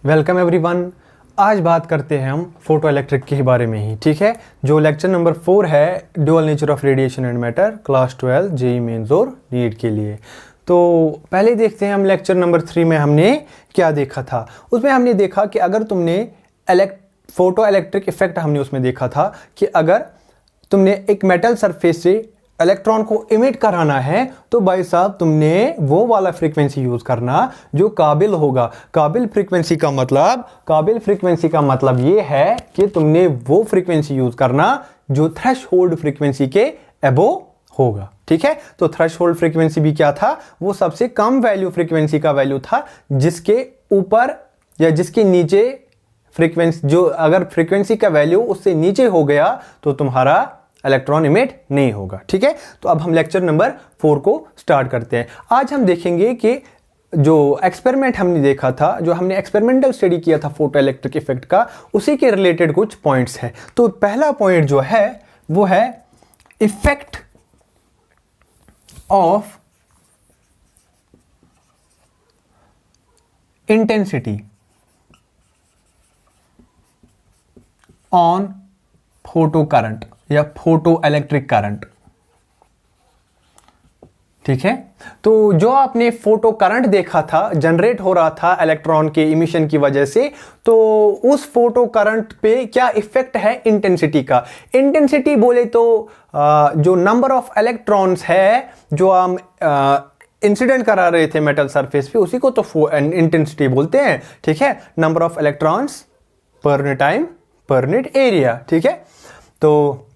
Welcome everyone. आज बात करते हैं हम फोटो इलेक्ट्रिक के बारे में ही, ठीक है। जो लेक्चर नंबर 4 है, dual nature of radiation and matter, class 12 JEE Mains और नीट के लिए। तो पहले देखते हैं हम लेक्चर नंबर 3 में हमने क्या देखा था। उसमें हमने देखा कि अगर तुमने फोटो इलेक्ट्रिक इफेक्ट हमने उसमें देखा था कि अगर तुमने एक मेटल सरफेस से इलेक्ट्रॉन को इमिट कराना है तो भाई साहब तुमने वो वाला फ्रीक्वेंसी यूज करना जो काबिल होगा। काबिल फ्रीक्वेंसी का मतलब ये है कि तुमने वो फ्रीक्वेंसी यूज करना जो थ्रेशहोल्ड फ्रीक्वेंसी के अबो होगा, ठीक है। तो थ्रेशहोल्ड फ्रीक्वेंसी भी क्या था, वो सबसे कम वैल्यू फ्रीक्वेंसी का वैल्यू था जिसके ऊपर या जिसके नीचे फ्रीक्वेंसी, जो अगर फ्रीक्वेंसी का वैल्यू उससे नीचे हो गया तो तुम्हारा इलेक्ट्रॉन इमिट नहीं होगा, ठीक है। तो अब हम लेक्चर नंबर 4 को स्टार्ट करते हैं। आज हम देखेंगे कि जो एक्सपेरिमेंट हमने देखा था, जो हमने एक्सपेरिमेंटल स्टडी किया था फोटो इलेक्ट्रिक इफेक्ट का, उसी के रिलेटेड कुछ पॉइंट्स हैं। तो पहला पॉइंट जो है वो है effect of intensity on photo current या फोटो इलेक्ट्रिक करंट, ठीक है। तो जो आपने फोटो करंट देखा था, जनरेट हो रहा था इलेक्ट्रॉन के इमिशन की वजह से, तो उस फोटो करंट पे क्या इफेक्ट है इंटेंसिटी का। इंटेंसिटी बोले तो जो नंबर ऑफ इलेक्ट्रॉन्स है जो हम इंसिडेंट करा रहे थे मेटल सरफेस पे, उसी को तो इंटेंसिटी बोलते हैं, ठीक है। नंबर ऑफ इलेक्ट्रॉन्स पर टाइम पर यूनिट एरिया, ठीक है। तो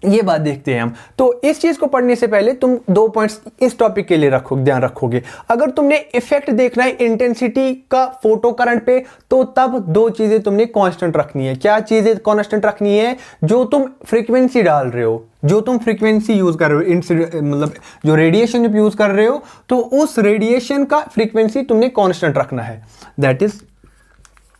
ये बात देखते हैं हम। तो इस चीज को पढ़ने से पहले तुम 2 पॉइंट्स इस टॉपिक के लिए ध्यान रखोगे। अगर तुमने इफेक्ट देखना है इंटेंसिटी का फोटो करंट पे, तो तब 2 चीजें तुमने कांस्टेंट रखनी है। क्या चीजें कांस्टेंट रखनी है? जो तुम फ्रीक्वेंसी डाल रहे हो, जो तुम फ्रीक्वेंसी यूज कर रहे हो, मतलब जो रेडिएशन यूज कर रहे हो, तो उस रेडिएशन का फ्रीक्वेंसी तुमने कांस्टेंट रखना है। दैट इज,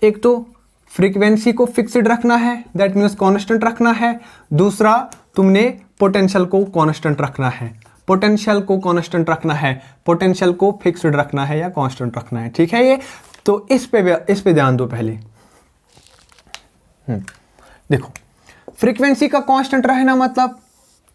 एक तो फ्रीक्वेंसी को फिक्स्ड रखना है, दैट मीन्स कांस्टेंट रखना है। दूसरा, तुमने पोटेंशियल को कांस्टेंट रखना है। पोटेंशियल को कांस्टेंट रखना है, पोटेंशियल को फिक्स्ड रखना है या कांस्टेंट रखना है, ठीक है। ये तो इस पे ध्यान दो पहले। देखो, फ्रीक्वेंसी का कांस्टेंट रहना मतलब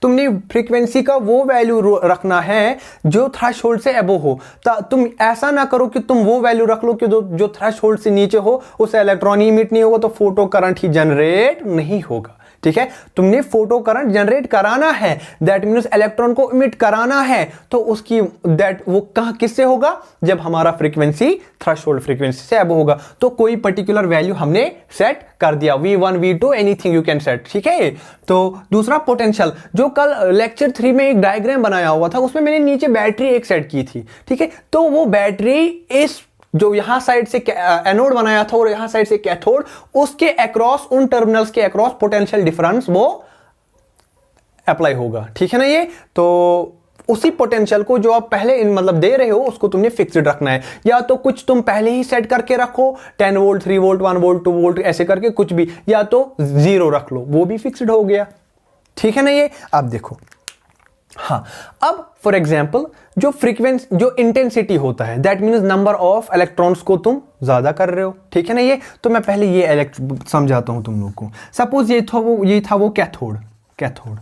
तुमने फ्रीक्वेंसी का वो वैल्यू रखना है जो थ्रेशहोल्ड से अबव हो। तुम ऐसा ना करो कि तुम वो वैल्यू रख लो कि जो थ्रेशहोल्ड से नीचे हो, उससे इलेक्ट्रॉन ही इमिट नहीं होगा, तो फोटो करंट ही जनरेट नहीं होगा, ठीक है। तुमने फोटो करंट जनरेट कराना है, दैट मीन्स इलेक्ट्रॉन को इमिट कराना है, तो उसकी वो किससे होगा? जब हमारा फ्रीक्वेंसी थ्रेशहोल्ड फ्रीक्वेंसी से अबव होगा। तो कोई पर्टिकुलर वैल्यू हमने सेट कर दिया, V1 V2 anything you can set, ठीक है। तो दूसरा पोटेंशियल, जो कल लेक्चर 3 में एक डायग्राम बनाया हुआ था, उसमें मैंने नीचे बैटरी एक सेट की थी, ठीक है। तो वो बैटरी इस जो यहां साइड से एनोड बनाया था और यहां साइड से कैथोड, उसके अक्रॉस, उन टर्मिनल्स के अक्रॉस पोटेंशियल डिफरेंस वो अप्लाई होगा, ठीक है ना। ये तो उसी पोटेंशियल को जो आप पहले मतलब दे रहे हो, उसको तुमने फिक्स्ड रखना है। या तो कुछ तुम पहले ही सेट करके रखो, 10 वोल्ट, 3 वोल्ट, 1 वोल्ट, 2 वोल्ट, ऐसे करके कुछ भी, या तो 0 रख लो, वो भी फिक्स्ड हो गया, ठीक है ना। ये अब देखो, हाँ, अब फॉर एग्जाम्पल जो फ्रीक्वेंसी, जो इंटेंसिटी होता है, that means number of electrons को तुम ज्यादा कर रहे हो, ठीक है ना। ये तो मैं पहले ये समझाता हूं तुम लोग को। सपोज ये था वो कैथोड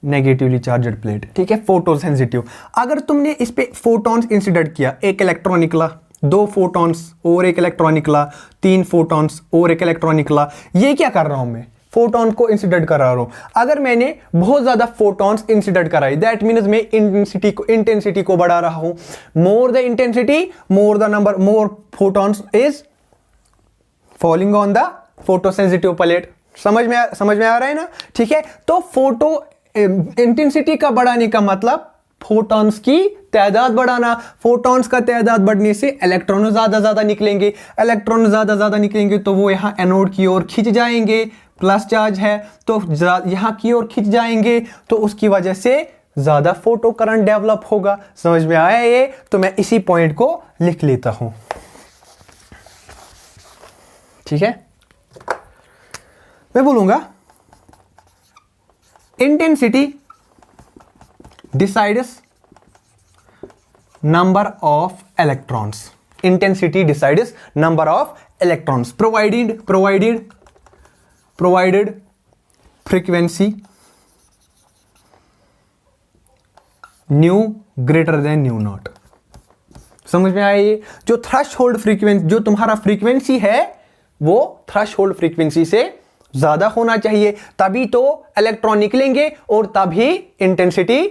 नेगेटिवली चार्जड प्लेट, ठीक है, फोटो सेंसिटिव। अगर तुमने इस पे फोटॉन्स इंसिडेंट किया, एक इलेक्ट्रॉन निकला, 2 फोटॉन्स और एक इलेक्ट्रॉन निकला, 3 फोटॉन्स और एक इलेक्ट्रॉन निकला, ये क्या कर रहा हूं मैं? फोटॉन को इंसिडेंट करा रहा हूं। अगर मैंने बहुत ज्यादा फोटॉन्स इंसिडेंट कराई, दैट मीन्स मैं इंटेंसिटी को बढ़ा रहा हूं। More the intensity, more the number, more photons is falling on the photo sensitive plate. समझ में आ रहा है ना, ठीक है। तो फोटो इंटेंसिटी का बढ़ाने का मतलब फोटॉन्स की तादाद बढ़ाना। फोटॉन्स का तादाद बढ़ने से इलेक्ट्रॉन ज्यादा निकलेंगे, इलेक्ट्रॉन ज्यादा निकलेंगे तो वो यहां एनोड की ओर खिंच जाएंगे, प्लस चार्ज है तो यहां की ओर खिंच जाएंगे, तो उसकी वजह से ज्यादा फोटो करंट डेवलप होगा। समझ में आया ये? तो मैं इसी पॉइंट को लिख लेता हूं, ठीक है। मैं बोलूंगा intensity decides number of electrons. Intensity decides number of electrons. Provided frequency nu greater than nu naught. समझ में आया? ये जो थ्रेशोल्ड फ्रीक्वेंसी, जो तुम्हारा फ्रीक्वेंसी है वो थ्रेशोल्ड फ्रीक्वेंसी से ज्यादा होना चाहिए, तभी तो इलेक्ट्रॉन निकलेंगे और तभी इंटेंसिटी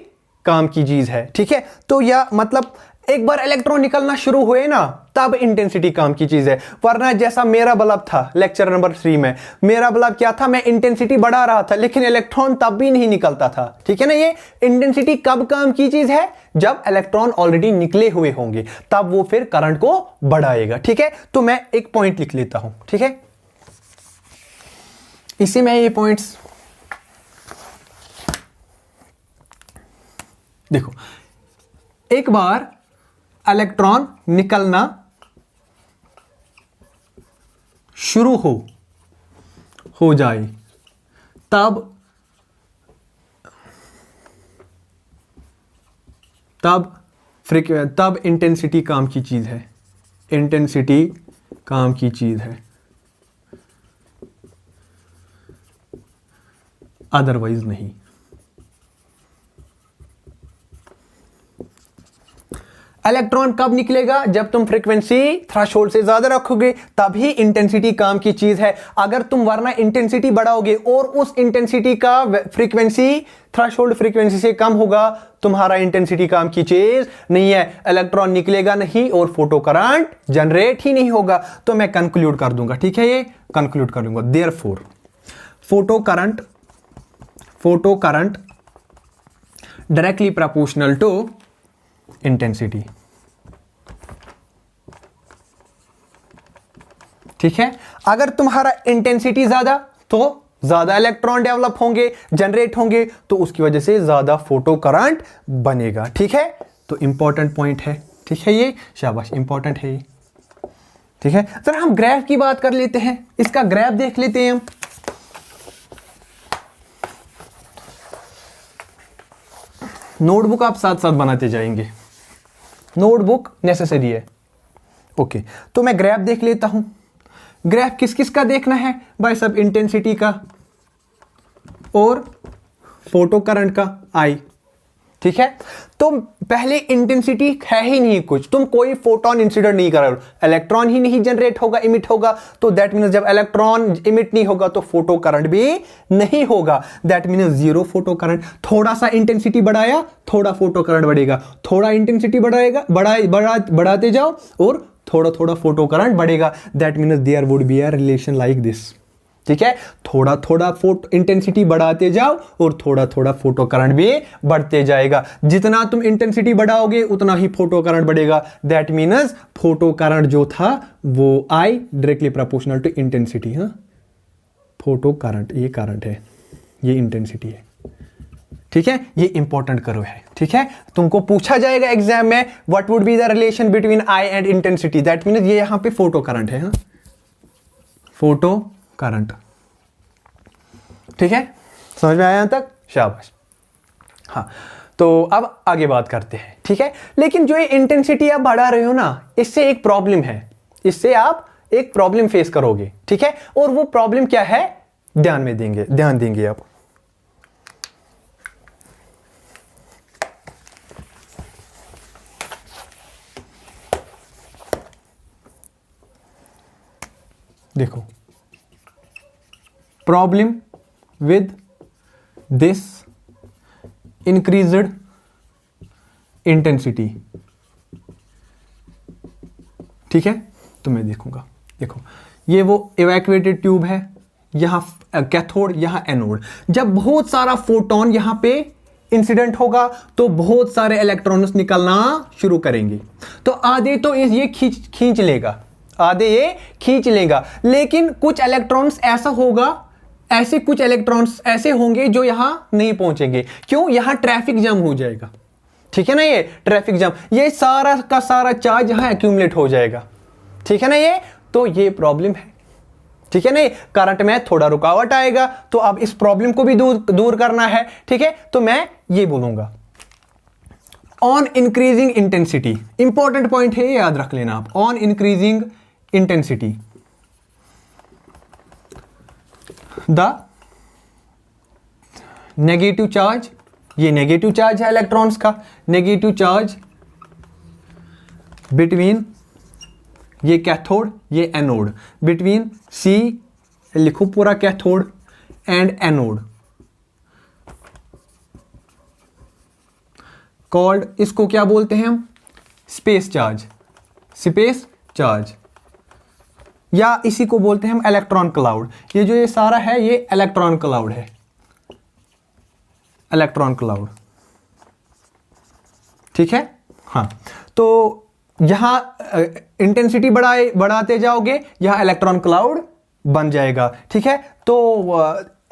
काम की चीज है। ठीक है, तो या मतलब एक बार इलेक्ट्रॉन निकलना शुरू हुए ना तब इंटेंसिटी काम की चीज है। वरना जैसा मेरा बल्ब था लेक्चर नंबर 3 में, मेरा बल्ब क्या था, मैं इंटेंसिटी बढ़ा रहा था लेकिन इलेक्ट्रॉन तब भी नहीं निकलता था। ठीक है ना, ये इंटेंसिटी कब काम की चीज है, जब इलेक्ट्रॉन ऑलरेडी निकले हुए होंगे तब वो फिर करंट को बढ़ाएगा। ठीक है, तो मैं एक पॉइंट लिख लेता हूं। ठीक है, इसी में ये पॉइंट्स देखो, एक बार इलेक्ट्रॉन निकलना शुरू हो जाए तब इंटेंसिटी काम की चीज है। इंटेंसिटी काम की चीज है, अदरवाइज नहीं। इलेक्ट्रॉन कब निकलेगा, जब तुम फ्रीक्वेंसी थ्रेशोल्ड से ज्यादा रखोगे तभी इंटेंसिटी काम की चीज है। अगर तुम वरना इंटेंसिटी बढ़ाओगे और उस इंटेंसिटी का फ्रीक्वेंसी थ्रेशोल्ड फ्रीक्वेंसी से कम होगा, तुम्हारा इंटेंसिटी काम की चीज नहीं है, इलेक्ट्रॉन निकलेगा नहीं और फोटो करंट जनरेट ही नहीं होगा। तो मैं कंक्लूड कर दूंगा। ठीक है, ये कंक्लूड कर लूंगा, therefore photo current directly proportional to intensity. ठीक है, अगर तुम्हारा इंटेंसिटी ज्यादा तो ज्यादा इलेक्ट्रॉन डेवलप होंगे, जनरेट होंगे, तो उसकी वजह से ज्यादा फोटो करंट बनेगा। ठीक है, तो इंपॉर्टेंट पॉइंट है। ठीक है, ये शाबाश, इंपॉर्टेंट है ये। ठीक है, सर हम ग्राफ की बात कर लेते हैं, इसका ग्राफ देख लेते हैं हम। नोटबुक आप साथ साथ बनाते जाएंगे, नोटबुक नेसेसरी है। ओके, तो मैं ग्राफ देख लेता हूं। ग्राफ किस किस का देखना है भाई? सब इंटेंसिटी का और फोटो करंट का आई। ठीक है, तो पहले इंटेंसिटी है ही नहीं कुछ, तुम कोई फोटोन इंसिडेंट नहीं कर रहे हो, इलेक्ट्रॉन ही नहीं जनरेट होगा, इमिट होगा, तो दैट मीन्स जब इलेक्ट्रॉन इमिट नहीं होगा तो फोटो करंट भी नहीं होगा, that means zero photo current. थोड़ा सा इंटेंसिटी बढ़ाया, थोड़ा फोटो करंट बढ़ेगा, थोड़ा इंटेंसिटी बढ़ाते जाओ और थोड़ा थोड़ा फोटो करंट बढ़ेगा, that means there would be a relation like this. ठीक है, थोड़ा थोड़ा फोटो इंटेंसिटी बढ़ाते जाओ और थोड़ा थोड़ा फोटो करंट भी बढ़ते जाएगा। जितना तुम इंटेंसिटी बढ़ाओगे उतना ही फोटो करंट बढ़ेगा, दैट मीन्स फोटो करंट जो था वो I directly proportional to intensity. हाँ, फोटो करंट ये करंट है, ये इंटेंसिटी है। ठीक है, ये इंपॉर्टेंट करो है। ठीक है, तुमको पूछा जाएगा एग्जाम में, what would be the relation between I and intensity, that means ये यहां पे फोटो करंट है। हाँ, फोटो करंट। ठीक है, समझ में आया यहां तक? शाबाश। हाँ, तो अब आगे बात करते हैं। ठीक है, लेकिन जो ये इंटेंसिटी आप बढ़ा रहे हो ना, इससे एक प्रॉब्लम है, इससे आप एक प्रॉब्लम फेस करोगे। ठीक है, और वो प्रॉब्लम क्या है ध्यान देंगे आप। देखो, problem with this increased intensity. ठीक है, तो मैं देखूंगा। देखो, ये वो इवैक्यूएटेड ट्यूब है, यहां कैथोड, यहां एनोड। जब बहुत सारा फोटोन यहां पे इंसिडेंट होगा तो बहुत सारे इलेक्ट्रॉन्स निकलना शुरू करेंगे, तो आधे तो ये खींच लेगा, आधे ये खींच लेगा, लेकिन कुछ इलेक्ट्रॉन्स ऐसा होगा, ऐसे कुछ इलेक्ट्रॉन्स ऐसे होंगे जो यहां नहीं पहुंचेंगे। क्यों? यहां ट्रैफिक जाम हो जाएगा। ठीक है ना, ये ट्रैफिक जाम, ये सारा का सारा चार्ज यहां एक्यूमुलेट हो जाएगा। ठीक है ना, ये तो ये प्रॉब्लम है। ठीक है ना, करंट में थोड़ा रुकावट आएगा, तो अब इस प्रॉब्लम को भी दूर करना है। ठीक है, तो मैं ये बोलूंगा on increasing intensity, important point है, याद रख लेना आप, on increasing intensity the negative charge, ये नेगेटिव चार्ज है इलेक्ट्रॉन्स का, नेगेटिव चार्ज बिटवीन, ये कैथोड ये एनोड, बिटवीन सी, लिखो पूरा कैथोड एंड एनोड, कॉल्ड, इसको क्या बोलते हैं हम, स्पेस चार्ज, स्पेस चार्ज, या इसी को बोलते हैं हम इलेक्ट्रॉन क्लाउड। ये जो ये सारा है ये इलेक्ट्रॉन क्लाउड है, इलेक्ट्रॉन क्लाउड, ठीक है। हाँ, तो यहां इंटेंसिटी बढ़ाते जाओगे, यहां इलेक्ट्रॉन क्लाउड बन जाएगा, ठीक है। तो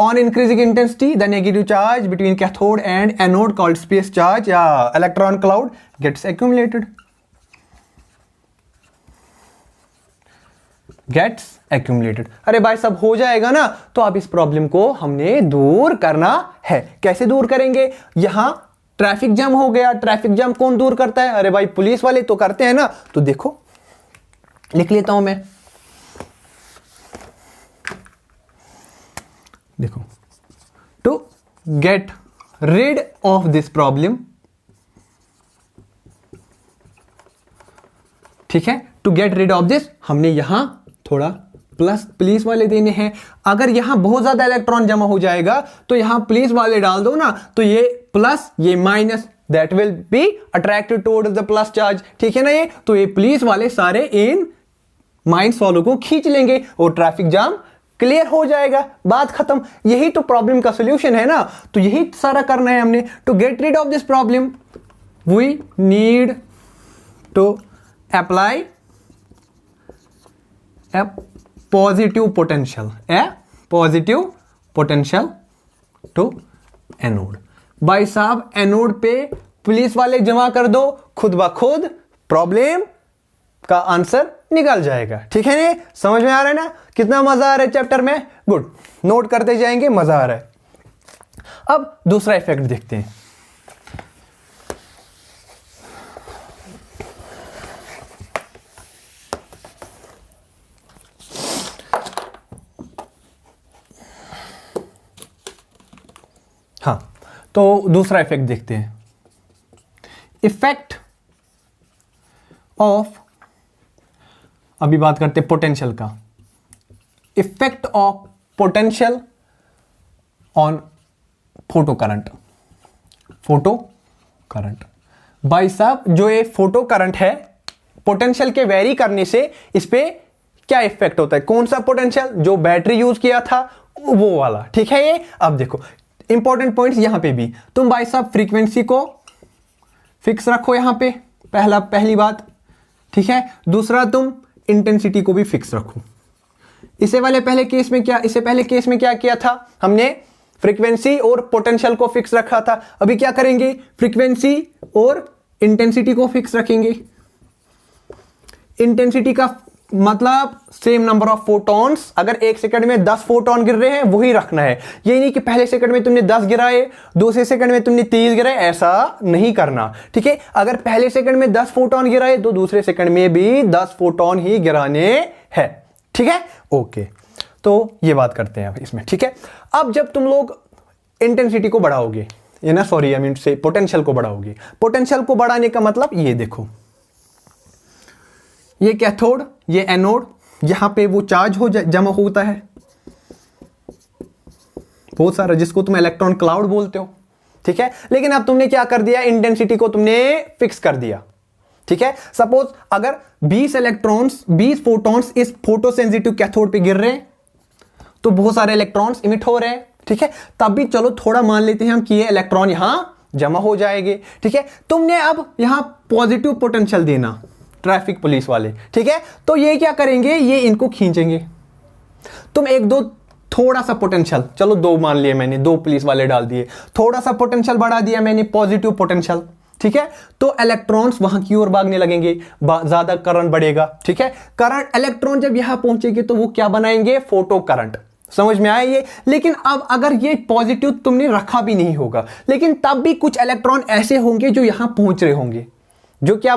on increasing intensity the negative charge between cathode and anode called space charge या electron cloud gets accumulated, gets accumulated. अरे भाई सब हो जाएगा ना, तो अब इस प्रॉब्लम को हमने दूर करना है। कैसे दूर करेंगे, यहां ट्रैफिक जाम हो गया, ट्रैफिक जाम कौन दूर करता है, अरे भाई पुलिस वाले तो करते हैं ना। तो देखो लिख लेता हूं मैं, देखो, to get rid of this problem, ठीक है, to get rid of this, हमने यहां थोड़ा प्लस पुलिस वाले देने हैं। अगर यहां बहुत ज्यादा इलेक्ट्रॉन जमा हो जाएगा तो यहां पुलिस वाले डाल दो ना, तो ये प्लस ये minus, that will be attracted towards the plus charge, ठीक है ना। ये तो ये पुलिस वाले सारे इन माइनस वालों को खींच लेंगे और ट्रैफिक जाम क्लियर हो जाएगा, बात खत्म। यही तो प्रॉब्लम का सॉल्यूशन है ना, तो यही सारा करना है हमने। To get rid of this problem we need to apply a positive potential, a positive potential to anode। भाई साहब एनोड पे पुलिस वाले जमा कर दो, खुद ब खुद प्रॉब्लम का आंसर निकल जाएगा, ठीक है ना। समझ में आ रहा है ना, कितना मजा आ रहा है चैप्टर में, गुड, नोट करते जाएंगे, मजा आ रहा है। अब दूसरा इफेक्ट देखते हैं। हाँ, तो दूसरा इफेक्ट देखते हैं, इफेक्ट ऑफ, अभी बात करते हैं पोटेंशियल का, effect of potential on photo current, photo current. भाई साहब जो ये फोटो करंट है, पोटेंशियल के वेरी करने से इस पे क्या इफेक्ट होता है, कौन सा पोटेंशियल, जो बैटरी यूज किया था वो वाला, ठीक है। ये अब देखो इंपॉर्टेंट पॉइंट्स यहां पे भी, तुम भाई साहब फ्रीक्वेंसी को फिक्स रखो यहां पे, पहली बात, ठीक है। दूसरा तुम इंटेंसिटी को भी फिक्स रखो। इससे पहले केस में क्या किया था हमने, फ्रीक्वेंसी और पोटेंशियल को फिक्स रखा था। अभी क्या करेंगे, फ्रीक्वेंसी और इंटेंसिटी को फिक्स रखेंगे। इंटेंसिटी का मतलब सेम नंबर ऑफ फोटॉन्स, अगर एक सेकंड में 10 फोटोन गिर रहे हैं वही रखना है। ये नहीं कि पहले सेकंड में तुमने 10 गिराए, दूसरे सेकंड में तुमने 30 गिराए, ऐसा नहीं करना, ठीक है। अगर पहले सेकंड में 10 फोटोन गिराए तो दूसरे सेकंड में भी 10 फोटोन ही गिराने हैं, ठीक है। ओके, तो ये बात करते हैं अब इसमें, ठीक है। अब जब तुम लोग इंटेंसिटी को बढ़ाओगे, ये ना सॉरी आई मीन से पोटेंशियल को बढ़ाओगे, पोटेंशियल को बढ़ाने का मतलब ये देखो, ये कैथोड ये एनोड, यहां पे वो चार्ज हो जमा होता है बहुत सारा, जिसको तुम इलेक्ट्रॉन क्लाउड बोलते हो, ठीक है। लेकिन अब तुमने क्या कर दिया, इंटेंसिटी को तुमने फिक्स कर दिया, ठीक है। सपोज अगर 20 फोटॉन्स इस फोटो सेंसिटिव कैथोड पे गिर रहे हैं तो बहुत सारे इलेक्ट्रॉन्स इमिट हो रहे हैं, ठीक है। तब भी चलो थोड़ा मान लेते हैं हम कि ये इलेक्ट्रॉन यहां जमा हो जाएंगे, ठीक है। तुमने अब यहां पॉजिटिव पोटेंशियल देना, ट्रैफिक पुलिस वाले, ठीक है। तो ये क्या करेंगे, ये इनको खींचेंगे। तुम एक दो थोड़ा सा पोटेंशियल, चलो 2 मान लिए मैंने, 2 पुलिस वाले डाल दिए, थोड़ा सा पोटेंशियल बढ़ा दिया मैंने, पॉजिटिव पोटेंशियल, ठीक है। तो इलेक्ट्रॉन्स वहां की ओर भागने लगेंगे, ज्यादा करंट बढ़ेगा, ठीक है। करंट इलेक्ट्रॉन जब यहां पहुंचेंगे तो वो क्या बनाएंगे, फोटो करंट। समझ में आया ये? लेकिन अब अगर ये पॉजिटिव तुमने रखा भी नहीं होगा, लेकिन तब भी कुछ इलेक्ट्रॉन ऐसे होंगे जो यहां पहुंच रहे होंगे, जो क्या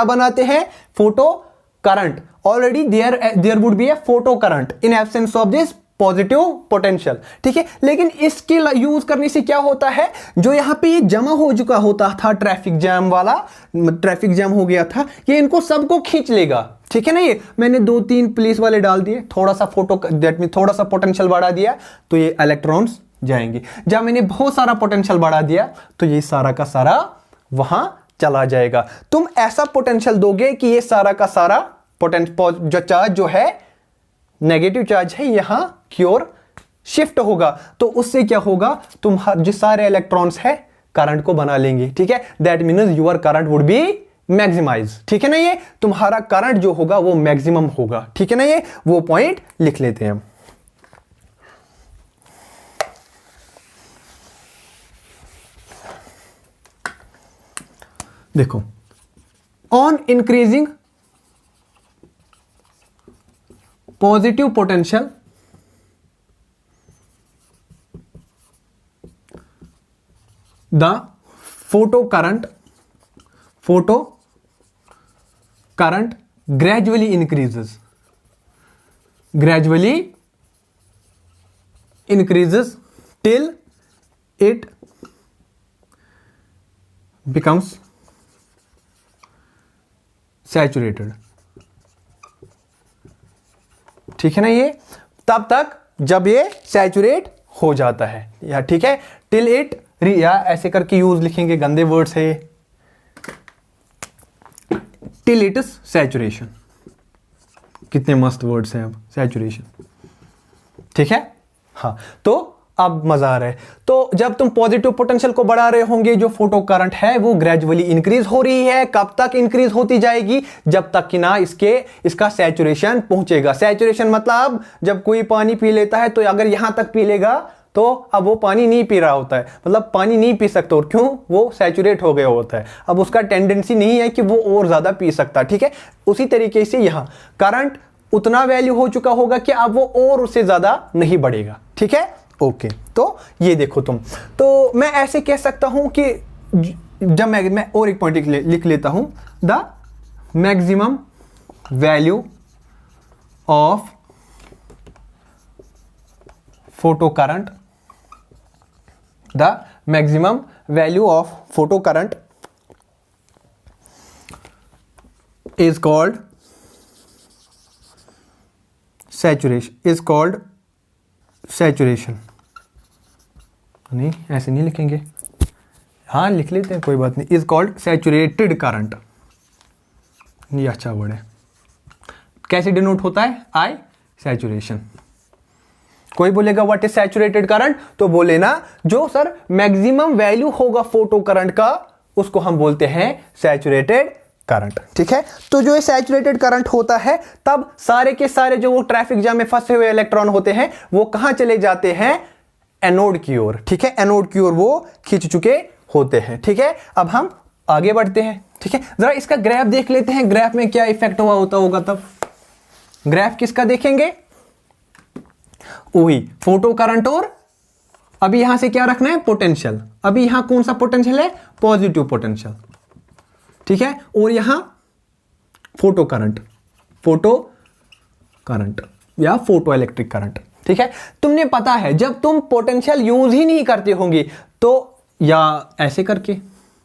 बनाते हैं? Photo current. Already there would be a photo current in absence of this positive potential, ठीक है। लेकिन इसके यूज करने से क्या होता है, जो यहां पे ये जमा हो चुका होता था ट्रैफिक जैम वाला, ट्रैफिक जैम हो गया था, ये इनको सबको खींच लेगा, ठीक है ना। ये मैंने 2-3 पुलिस वाले डाल दिए, थोड़ा सा दैट मीन थोड़ा सा पोटेंशियल बढ़ा दिया, तो ये इलेक्ट्रॉन्स जाएंगे। जब मैंने बहुत सारा पोटेंशियल बढ़ा दिया तो ये सारा का सारा वहां चला जाएगा। तुम ऐसा पोटेंशियल दोगे कि ये सारा का सारा जो चार्ज जो है नेगेटिव चार्ज है यहां की ओर शिफ्ट होगा, तो उससे क्या होगा, तुम जो सारे इलेक्ट्रॉन्स है करंट को बना लेंगे, ठीक है। That means your current would be maximise, ठीक है ना। ये तुम्हारा करंट जो होगा वो मैक्सिमम होगा, ठीक है ना। ये वो पॉइंट लिख लेते हैं हम। देखो, on increasing positive potential the photo current gradually increases till it becomes saturated, ठीक है ना। ये तब तक जब ये सैचुरेट हो जाता है, या ठीक है, टिल इट, या ऐसे करके यूज लिखेंगे, गंदे वर्ड्स है, टिल इट सैचुरेशन। कितने मस्त वर्ड्स हैं अब, सैचुरेशन, ठीक है। हाँ, तो अब मजा आ रहा है। तो जब तुम पॉजिटिव पोटेंशियल को बढ़ा रहे होंगे, जो फोटो करंट है वो ग्रेजुअली इंक्रीज हो रही है। कब तक इंक्रीज होती जाएगी? जब तक कि ना इसका सैचुरेशन पहुंचेगा। सैचुरेशन मतलब जब कोई पानी पी लेता है तो अगर यहां तक पी लेगा तो अब वो पानी नहीं पी रहा होता है, मतलब पानी नहीं पी सकता, और क्यों? वो सैचुरेट हो गया होता है। अब उसका टेंडेंसी नहीं है कि वो और ज्यादा पी सकता, ठीक है। उसी तरीके से यहां करंट उतना वैल्यू हो चुका होगा कि अब वो और उससे ज्यादा नहीं बढ़ेगा, ठीक है। ओके, तो ये देखो तुम, तो मैं ऐसे कह सकता हूं कि जब मैं और एक पॉइंट लिख लेता हूं, the maximum value of photo current, the maximum value of photo current is called saturation, नहीं ऐसे नहीं लिखेंगे, हाँ लिख लेते हैं, कोई बात नहीं। इज कॉल्ड सैचुरेटेड करंट, ये अच्छा वर्ड है। कैसे डिनोट होता है? आई, सैचुरेशन। कोई बोलेगा व्हाट इज सैचुरेटेड करंट, तो बोले ना जो सर मैक्सिमम वैल्यू होगा फोटो करंट का, उसको हम बोलते हैं सैचुरेटेड करंट, ठीक है। तो जो ये सैचुरेटेड करंट होता है, तब सारे के सारे जो वो ट्रैफिक जाम में फंसे हुए इलेक्ट्रॉन होते हैं वो कहां चले जाते हैं? एनोड की ओर, ठीक है। एनोड की ओर वो खींच चुके होते हैं, ठीक है। अब हम आगे बढ़ते हैं, ठीक है। जरा इसका ग्राफ देख लेते हैं, ग्राफ में क्या इफेक्ट हुआ होगा तब। ग्राफ किसका देखेंगे? वही फोटो करंट, और अभी यहां से क्या रखना है? पोटेंशियल। अभी यहां कौन सा पोटेंशियल है? पॉजिटिव पोटेंशियल, ठीक है। और यहां फोटो करंट या फोटो इलेक्ट्रिक करंट, ठीक है। तुमने पता है जब तुम पोटेंशियल यूज ही नहीं करते होंगे तो, या ऐसे करके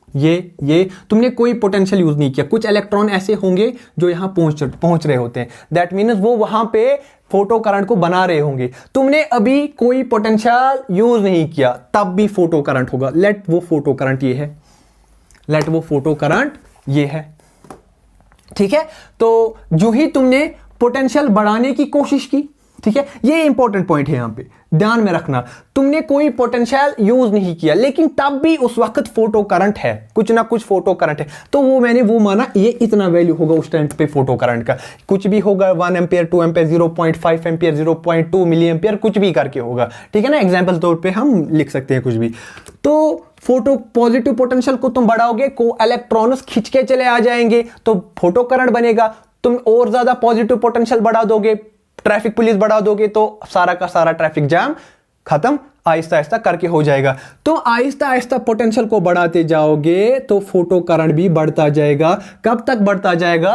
ये तुमने कोई पोटेंशियल यूज नहीं किया, कुछ इलेक्ट्रॉन ऐसे होंगे जो यहां पहुंच रहे होते हैं, दैट मीन्स वो वहां पे फोटो करंट को बना रहे होंगे। तुमने अभी कोई पोटेंशियल यूज नहीं किया, तब भी फोटो करंट होगा। लेट वो फोटो करंट ये है, ठीक है। तो जो ही तुमने पोटेंशियल बढ़ाने की कोशिश की, ठीक है, ये इंपॉर्टेंट पॉइंट है, यहां पे ध्यान में रखना। तुमने कोई पोटेंशियल यूज नहीं किया, लेकिन तब भी उस वक्त फोटो करंट है, कुछ ना कुछ फोटो करंट है, तो वो मैंने वो माना ये इतना वैल्यू होगा उस टाइम पे फोटो करंट का। कुछ भी होगा, 1 ampere, 2 ampere, 0.5 ampere, 0.2 milliampere, कुछ भी करके होगा, ठीक है ना। एग्जाम्पल तौर पर हम लिख सकते हैं कुछ भी। तो फोटो पॉजिटिव पोटेंशियल को तुम बढ़ाओगे, को इलेक्ट्रॉन्स खींच के चले आ जाएंगे, तो फोटो करंट बनेगा। तुम और ज्यादा पॉजिटिव पोटेंशियल बढ़ा दोगे, ट्रैफिक पुलिस बढ़ा दोगे तो सारा का सारा ट्रैफिक जाम खत्म आहिस्ता आहिस्ता करके हो जाएगा। तो आहिस्ता आहिस्ता पोटेंशियल को बढ़ाते जाओगे तो फोटो करंट भी बढ़ता जाएगा। कब तक बढ़ता जाएगा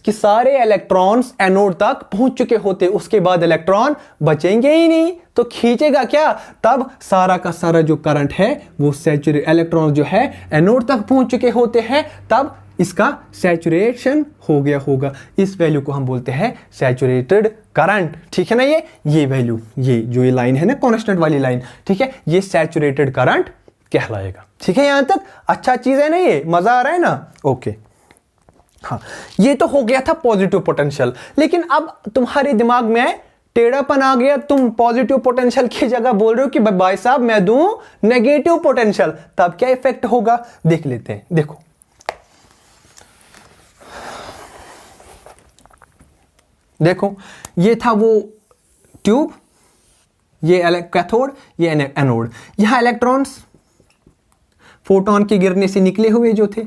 कि सारे इलेक्ट्रॉन्स एनोड तक पहुंच चुके होते, उसके बाद इलेक्ट्रॉन बचेंगे ही नहीं तो खींचेगा क्या, तब सारा का सारा जो करंट है वो सैचुरेट, इलेक्ट्रॉन जो है एनोड तक पहुंच चुके होते हैं, तब इसका सैचुरेशन हो गया होगा। इस वैल्यू को हम बोलते हैं सैचुरेटेड करंट। ठीक है ना, ये वैल्यू, ये जो ये लाइन है ना कांस्टेंट वाली लाइन, ठीक है, ये सैचुरेटेड करंट कहलाएगा। ठीक है, यहां तक अच्छा चीज है ना, ये मजा आ रहा है ना। ओके, हाँ, ये तो हो गया था पॉजिटिव पोटेंशियल। लेकिन अब तुम्हारे दिमाग में टेढ़ापन आ गया, तुम पॉजिटिव पोटेंशियल की जगह बोल रहे हो कि भाई साहब मैं दूं नेगेटिव पोटेंशियल, तब क्या इफेक्ट होगा देख लेते हैं। देखो, देखो ये था वो ट्यूब, ये कैथोड, ये एनोड। यहां इलेक्ट्रॉन्स फोटोन के गिरने से निकले हुए जो थे,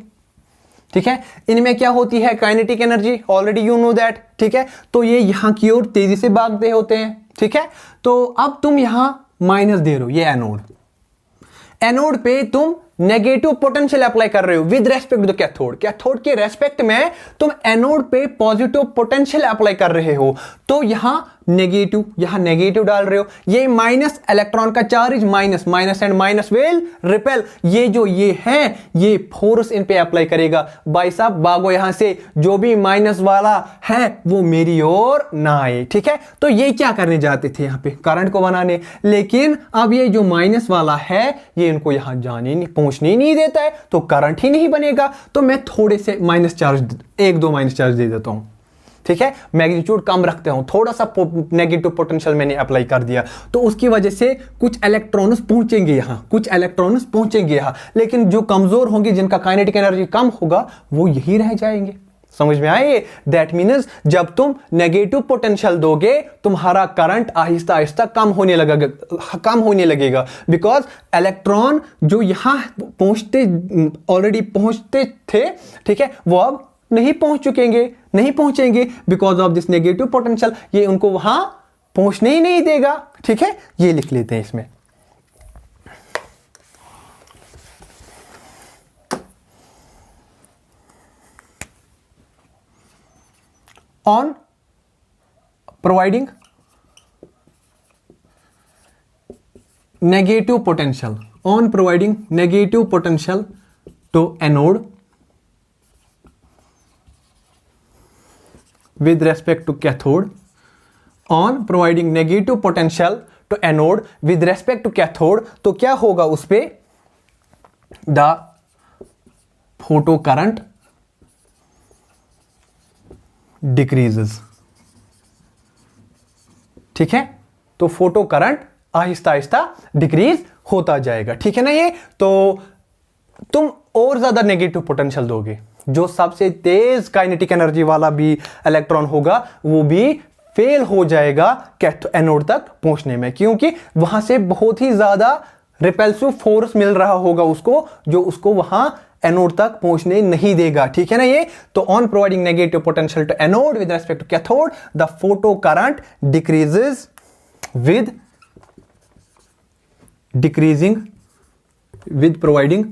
ठीक है, इनमें क्या होती है kinetic energy, already you know that. ठीक है, तो ये यहां की ओर तेजी से भागते होते हैं। ठीक है, तो अब तुम यहां माइनस दे रहे हो, ये एनोड, एनोड पे तुम नेगेटिव पोटेंशियल अप्लाई कर रहे हो with respect to cathode, cathode के रेस्पेक्ट में तुम एनोड पे पॉजिटिव पोटेंशियल अप्लाई कर रहे हो, तो यहां नेगेटिव डाल रहे हो। ये माइनस इलेक्ट्रॉन का charge, minus and minus will repel, ये है ये फोर्स इन पे अप्लाई करेगा। भाई साहब भागो यहां से, जो भी माइनस वाला है वो मेरी ओर ना आए। ठीक है, तो ये क्या करने जाते थे यहां पे करंट को बनाने, लेकिन अब ये जो माइनस वाला है ये इनको यहां जाने नहीं, पहुंचने नहीं देता है, तो करंट ही नहीं बनेगा। तो मैं थोड़े से माइनस चार्ज, 1-2 माइनस चार्ज दे देता हूं। ठीक है, मैग्नीट्यूड कम रखते हूं, थोड़ा सा नेगेटिव पोटेंशियल मैंने अप्लाई कर दिया, तो उसकी वजह से कुछ इलेक्ट्रॉन्स पहुंचेंगे यहां, लेकिन जो कमजोर होंगे, जिनका काइनेटिक एनर्जी कम होगा, वो यही रह जाएंगे। समझ में आए? दैट मीन्स जब तुम नेगेटिव पोटेंशियल दोगे, तुम्हारा करंट आहिस्ता आहिस्ता कम होने लगेगा, बिकॉज इलेक्ट्रॉन जो यहां ऑलरेडी पहुंचते थे, ठीक है, वो अब नहीं पहुंचेंगे because of this negative potential, ये उनको वहां पहुंचने ही नहीं देगा। ठीक है, ये लिख लेते हैं इसमें। On providing negative potential to anode with respect to cathode, on providing negative potential to anode with respect to cathode, तो क्या होगा उस पे, the photo current decreases। ठीक है, तो photo current Aahista Aahista decrease होता जाएगा। ठीक है ना, ये तो तुम और ज्यादा नेगेटिव पोटेंशियल दोगे, जो सबसे तेज काइनेटिक एनर्जी वाला भी इलेक्ट्रॉन होगा वो भी फेल हो जाएगा एनोड तक पहुंचने में, क्योंकि वहां से बहुत ही ज्यादा रिपल्सिव फोर्स मिल रहा होगा उसको, जो उसको वहां एनोड तक पहुंचने नहीं देगा। ठीक है ना, ये तो on providing negative potential to anode with respect to cathode, the photo current decreases with providing,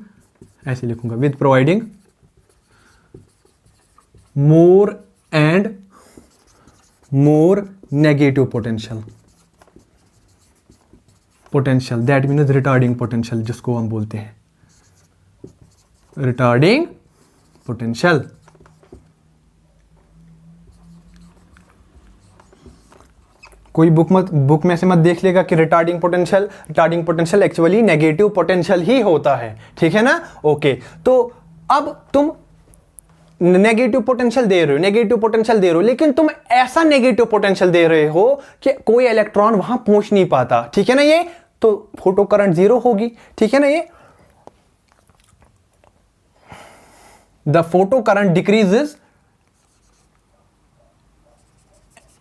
ऐसे लिखूंगा, with providing more and more negative potential, that means retarding potential, जिसको हम बोलते हैं retarding potential। कोई बुक में से मत देख लेगा कि retarding potential actually negative potential ही होता है। ठीक है ना, ओके, तो अब तुम नेगेटिव पोटेंशियल दे रहे हो, लेकिन तुम ऐसा नेगेटिव पोटेंशियल दे रहे हो कि कोई इलेक्ट्रॉन वहां पहुंच नहीं पाता। ठीक है ना, ये तो फोटो करंट 0 होगी। ठीक है ना, ये the photo current decreases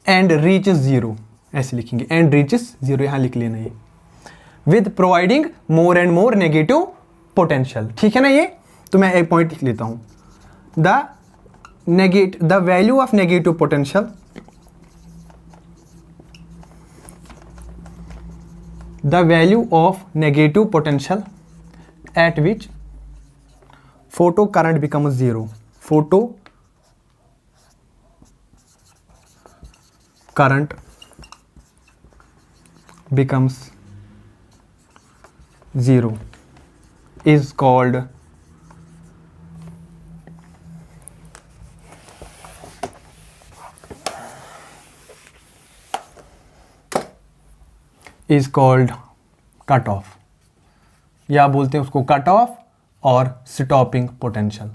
and reaches 0, ऐसे लिखेंगे, एंड रीचेस 0, यहां लिख लेना ये, with providing more and more negative potential. ठीक है ना, ये तो मैं एक पॉइंट लिख लेता हूं, the value of negative potential the value of negative potential at which photo current becomes zero, photo current becomes zero is called cut off, या बोलते हैं उसको कट ऑफ और स्टॉपिंग पोटेंशियल,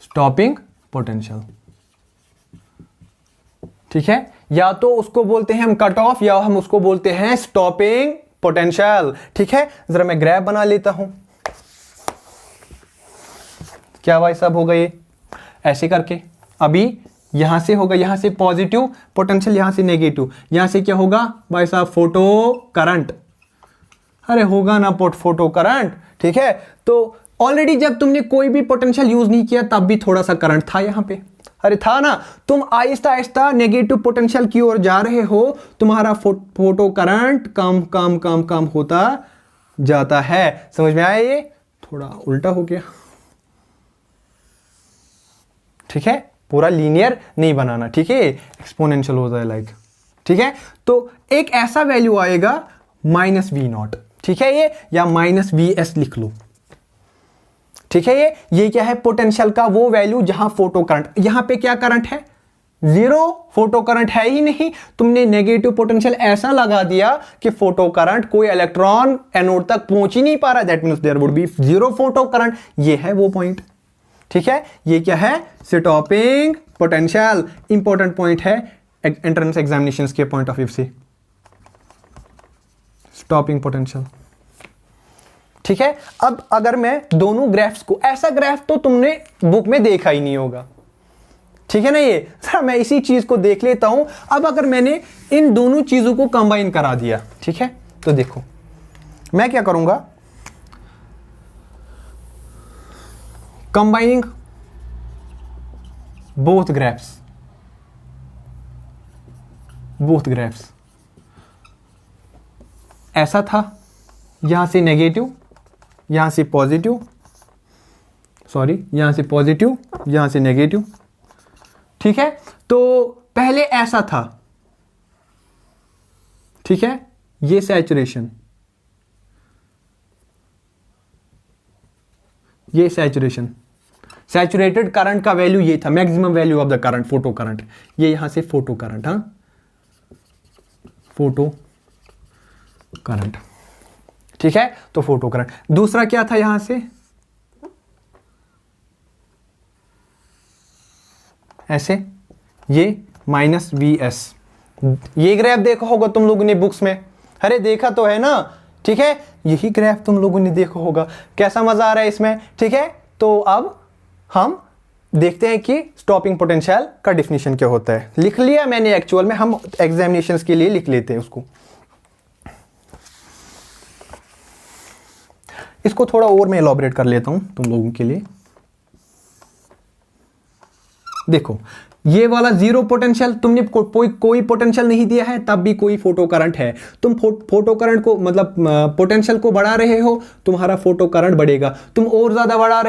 स्टॉपिंग पोटेंशियल। ठीक है, या तो उसको बोलते हैं हम कट ऑफ या हम उसको बोलते हैं स्टॉपिंग पोटेंशियल। ठीक है, जरा मैं ग्राफ बना लेता हूं। क्या भाई साहब होगा ये ऐसे करके, अभी यहां से होगा, यहां से पॉजिटिव पोटेंशियल, यहां से नेगेटिव, यहां से क्या होगा भाई साहब फोटो करंट, अरे होगा ना फोटो करंट। ठीक है, तो ऑलरेडी जब तुमने कोई भी पोटेंशियल यूज नहीं किया तब भी थोड़ा सा करंट था यहां पे, अरे था ना। तुम आहिस्ता आहिस्ता नेगेटिव पोटेंशियल की ओर जा रहे हो, तुम्हारा फोटो करंट कम कम कम कम होता जाता है। समझ में आया? ये थोड़ा उल्टा हो गया। ठीक है, पूरा लीनियर नहीं बनाना, ठीक है, एक्सपोनेंशियल होता है लाइक। ठीक है, तो एक ऐसा वैल्यू आएगा -v0, ठीक है, ये या -vs लिख लो। ठीक है, ये क्या है पोटेंशियल का वो वैल्यू जहां फोटो करंट, यहां पे क्या करंट है जीरो, फोटो करंट है ही नहीं। तुमने नेगेटिव पोटेंशियल ऐसा लगा दिया कि फोटो करंट, कोई इलेक्ट्रॉन एनोड तक पहुंच ही नहीं पा रहा, that means there would be zero photo current. ये है वो पॉइंट। ठीक है, ये क्या है स्टॉपिंग पोटेंशियल, इंपॉर्टेंट पॉइंट है एंट्रेंस एग्जामिनेशंस के पॉइंट ऑफ व्यू से, स्टॉपिंग पोटेंशियल। ठीक है, अब अगर मैं दोनों ग्राफ्स को, ऐसा ग्राफ तो तुमने बुक में देखा ही नहीं होगा, ठीक है ना, ये सर मैं इसी चीज को देख लेता हूं। अब अगर मैंने इन दोनों चीजों को कंबाइन करा दिया, ठीक है, तो देखो मैं क्या करूंगा, कंबाइनिंग बोथ ग्राफ्स, ऐसा था, यहां से नेगेटिव, यहां से पॉजिटिव, सॉरी यहां से पॉजिटिव, यहां से नेगेटिव। ठीक है, तो पहले ऐसा था, ठीक है, ये सैचुरेशन, ये सैचुरेटेड करंट का वैल्यू ये था, maximum value of the current, photo current. ये यहां से फोटो करंट, हाँ फोटो करंट। ठीक है, तो फोटो करंट। दूसरा क्या था यहां से, ऐसे, ये -vs। ये ग्राफ देखा होगा तुम लोगों ने बुक्स में, अरे देखा तो है ना। ठीक है, यही ग्राफ तुम लोगों ने देखा होगा। कैसा मजा आ रहा है इसमें? ठीक है, तो अब हम देखते हैं कि स्टॉपिंग पोटेंशियल का डेफिनेशन क्या होता है। लिख लिया मैंने, एक्चुअल में हम एग्जामिनेशंस के लिए लिख लेते हैं उसको। इसको थोड़ा और मैं एलॉबरेट कर लेता हूं तुम लोगों के लिए। देखो, ये वाला जीरो पोटेंशियल, तुमने कोई पोटेंशियल नहीं दिया है तब भी कोई फोटो करंट है। तुम फोटो करंट को मतलब पोटेंशियल को बढ़ा रहे हो, तुम्हारा फोटो करंट बढ़ेगा। तुम और ज्यादा बढ़ा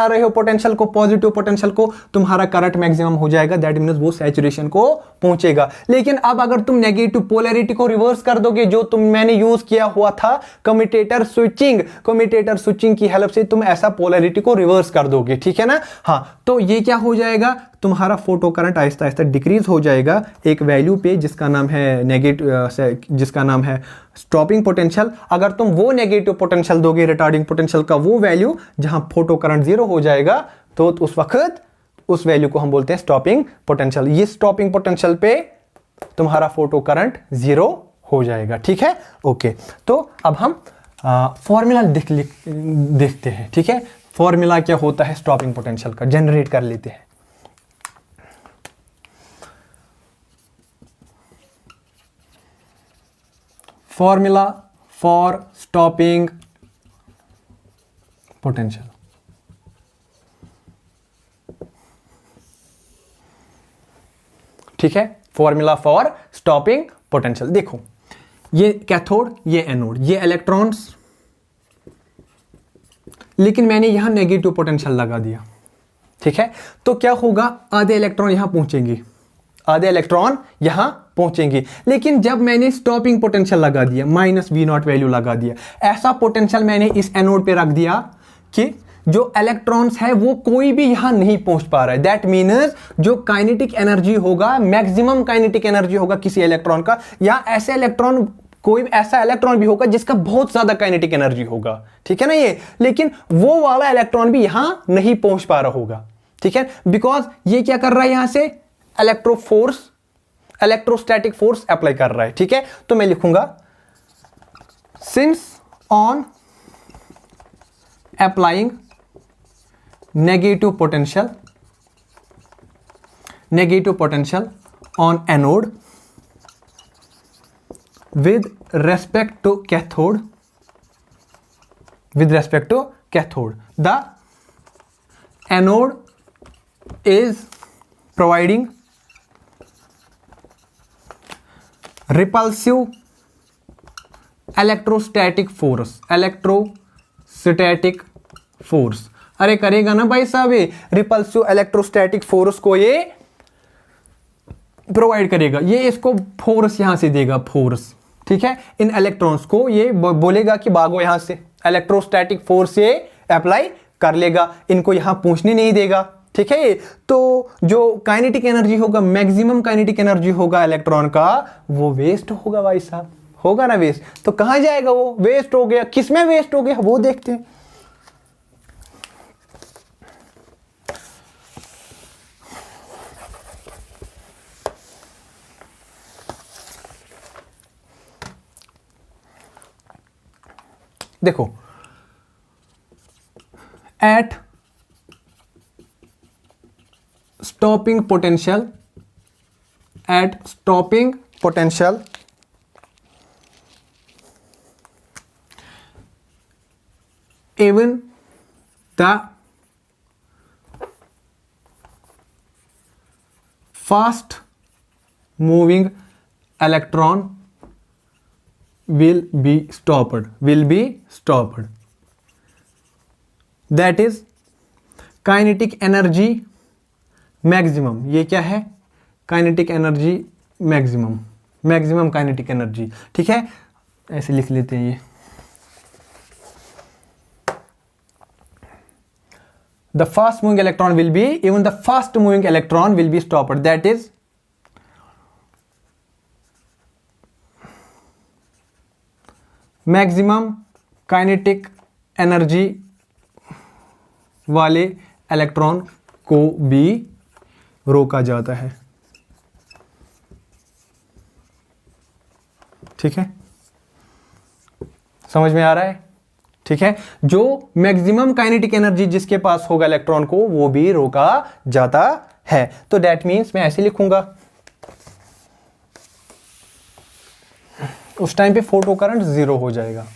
रहे हो पोटेंशियल को, पॉजिटिव पोटेंशियल को, तुम्हारा करंट मैक्सिमम हो जाएगा, दैट मींस वो सैचुरेशन को पहुंचेगा। लेकिन अब अगर तुम नेगेटिव पोलैरिटी को रिवर्स कर दोगे, जो मैंने यूज किया हुआ था कम्यूटेटर स्विचिंग की हेल्प से तुम ऐसा पोलैरिटी को रिवर्स कर दोगे, ठीक है ना। हाँ, तो ये क्या हो जाएगा, तुम्हारा photo current Aahista Aahista decrease हो जाएगा एक वैल्यू पे जिसका नाम है जिसका नाम है स्टॉपिंग पोटेंशियल। अगर तुम वो नेगेटिव पोटेंशियल दोगे, रिटार्डिंग पोटेंशियल का वो वैल्यू जहां फोटो करंट जीरो हो जाएगा, तो उस वक्त उस वैल्यू को हम बोलते हैं स्टॉपिंग पोटेंशियल। ये स्टॉपिंग पोटेंशियल पे तुम्हारा फोटो करंट जीरो हो जाएगा, ठीक है। ओके, तो अब हम फॉर्मूला देखते हैं, ठीक है। फॉर्मूला क्या होता है स्टॉपिंग पोटेंशियल का, जनरेट कर लेते हैं। फॉर्मूला फॉर स्टॉपिंग पोटेंशियल, ठीक है। फॉर्मूला फॉर स्टॉपिंग पोटेंशियल देखो, ये कैथोड, ये एनोड, ये इलेक्ट्रॉन्स, लेकिन मैंने यहां नेगेटिव पोटेंशियल लगा दिया, ठीक है। तो क्या होगा, आधे इलेक्ट्रॉन यहां पहुंचेंगे, आधे इलेक्ट्रॉन यहां पहुंचेंगे, लेकिन जब मैंने स्टॉपिंग पोटेंशियल लगा दिया, -V0 वैल्यू लगा दिया, ऐसा पोटेंशियल मैंने इस एनोड पे रख दिया कि जो इलेक्ट्रॉन्स है वो कोई भी यहां नहीं पहुंच पा रहा है। दैट मीन्स जो काइनेटिक एनर्जी होगा, मैक्सिमम काइनेटिक एनर्जी होगा किसी इलेक्ट्रॉन का, या ऐसे इलेक्ट्रॉन, कोई ऐसा इलेक्ट्रॉन भी होगा जिसका बहुत ज्यादा काइनेटिक एनर्जी होगा, ठीक है ना ये, लेकिन वो वाला इलेक्ट्रॉन भी यहां नहीं पहुंच पा रहा होगा, ठीक है, बिकॉज ये क्या कर रहा है, यहां से इलेक्ट्रोफोर्स, इलेक्ट्रोस्टैटिक फोर्स अप्लाई कर रहा है, ठीक है। तो मैं लिखूंगा since on applying negative potential on anode with respect to cathode, the anode is providing repulsive electrostatic force, अरे करेगा ना भाई साहब, ये रिपल्सिव इलेक्ट्रोस्टैटिक फोर्स को ये प्रोवाइड करेगा, ये इसको फोर्स यहां से देगा, फोर्स, ठीक है। इन इलेक्ट्रॉन्स को ये बोलेगा कि भागो यहां से, इलेक्ट्रोस्टैटिक फोर्स ये अप्लाई कर लेगा, इनको यहां पहुंचने नहीं देगा, ठीक है। तो जो काइनेटिक एनर्जी होगा, मैक्सिमम काइनेटिक एनर्जी होगा इलेक्ट्रॉन का, वो वेस्ट होगा भाई साहब, होगा ना वेस्ट। तो कहां जाएगा वो, वेस्ट हो गया, किसमें वेस्ट हो गया वो देखते हैं। देखो, at stopping potential, even the fast moving electron will be stopped, that is kinetic energy maximum. ये क्या है, kinetic energy maximum kinetic energy, ठीक है, ऐसे लिख लेते हैं ये। The fast moving electron will be, even the fast moving electron will be stopped, that is maximum kinetic energy वाले इलेक्ट्रॉन को भी रोका जाता है, ठीक है, समझ में आ रहा है, ठीक है। जो मैक्सिमम काइनेटिक एनर्जी जिसके पास होगा इलेक्ट्रॉन को, वो भी रोका जाता है। तो दैट मीन्स मैं ऐसे लिखूंगा, उस टाइम पे फोटो करंट 0 हो जाएगा।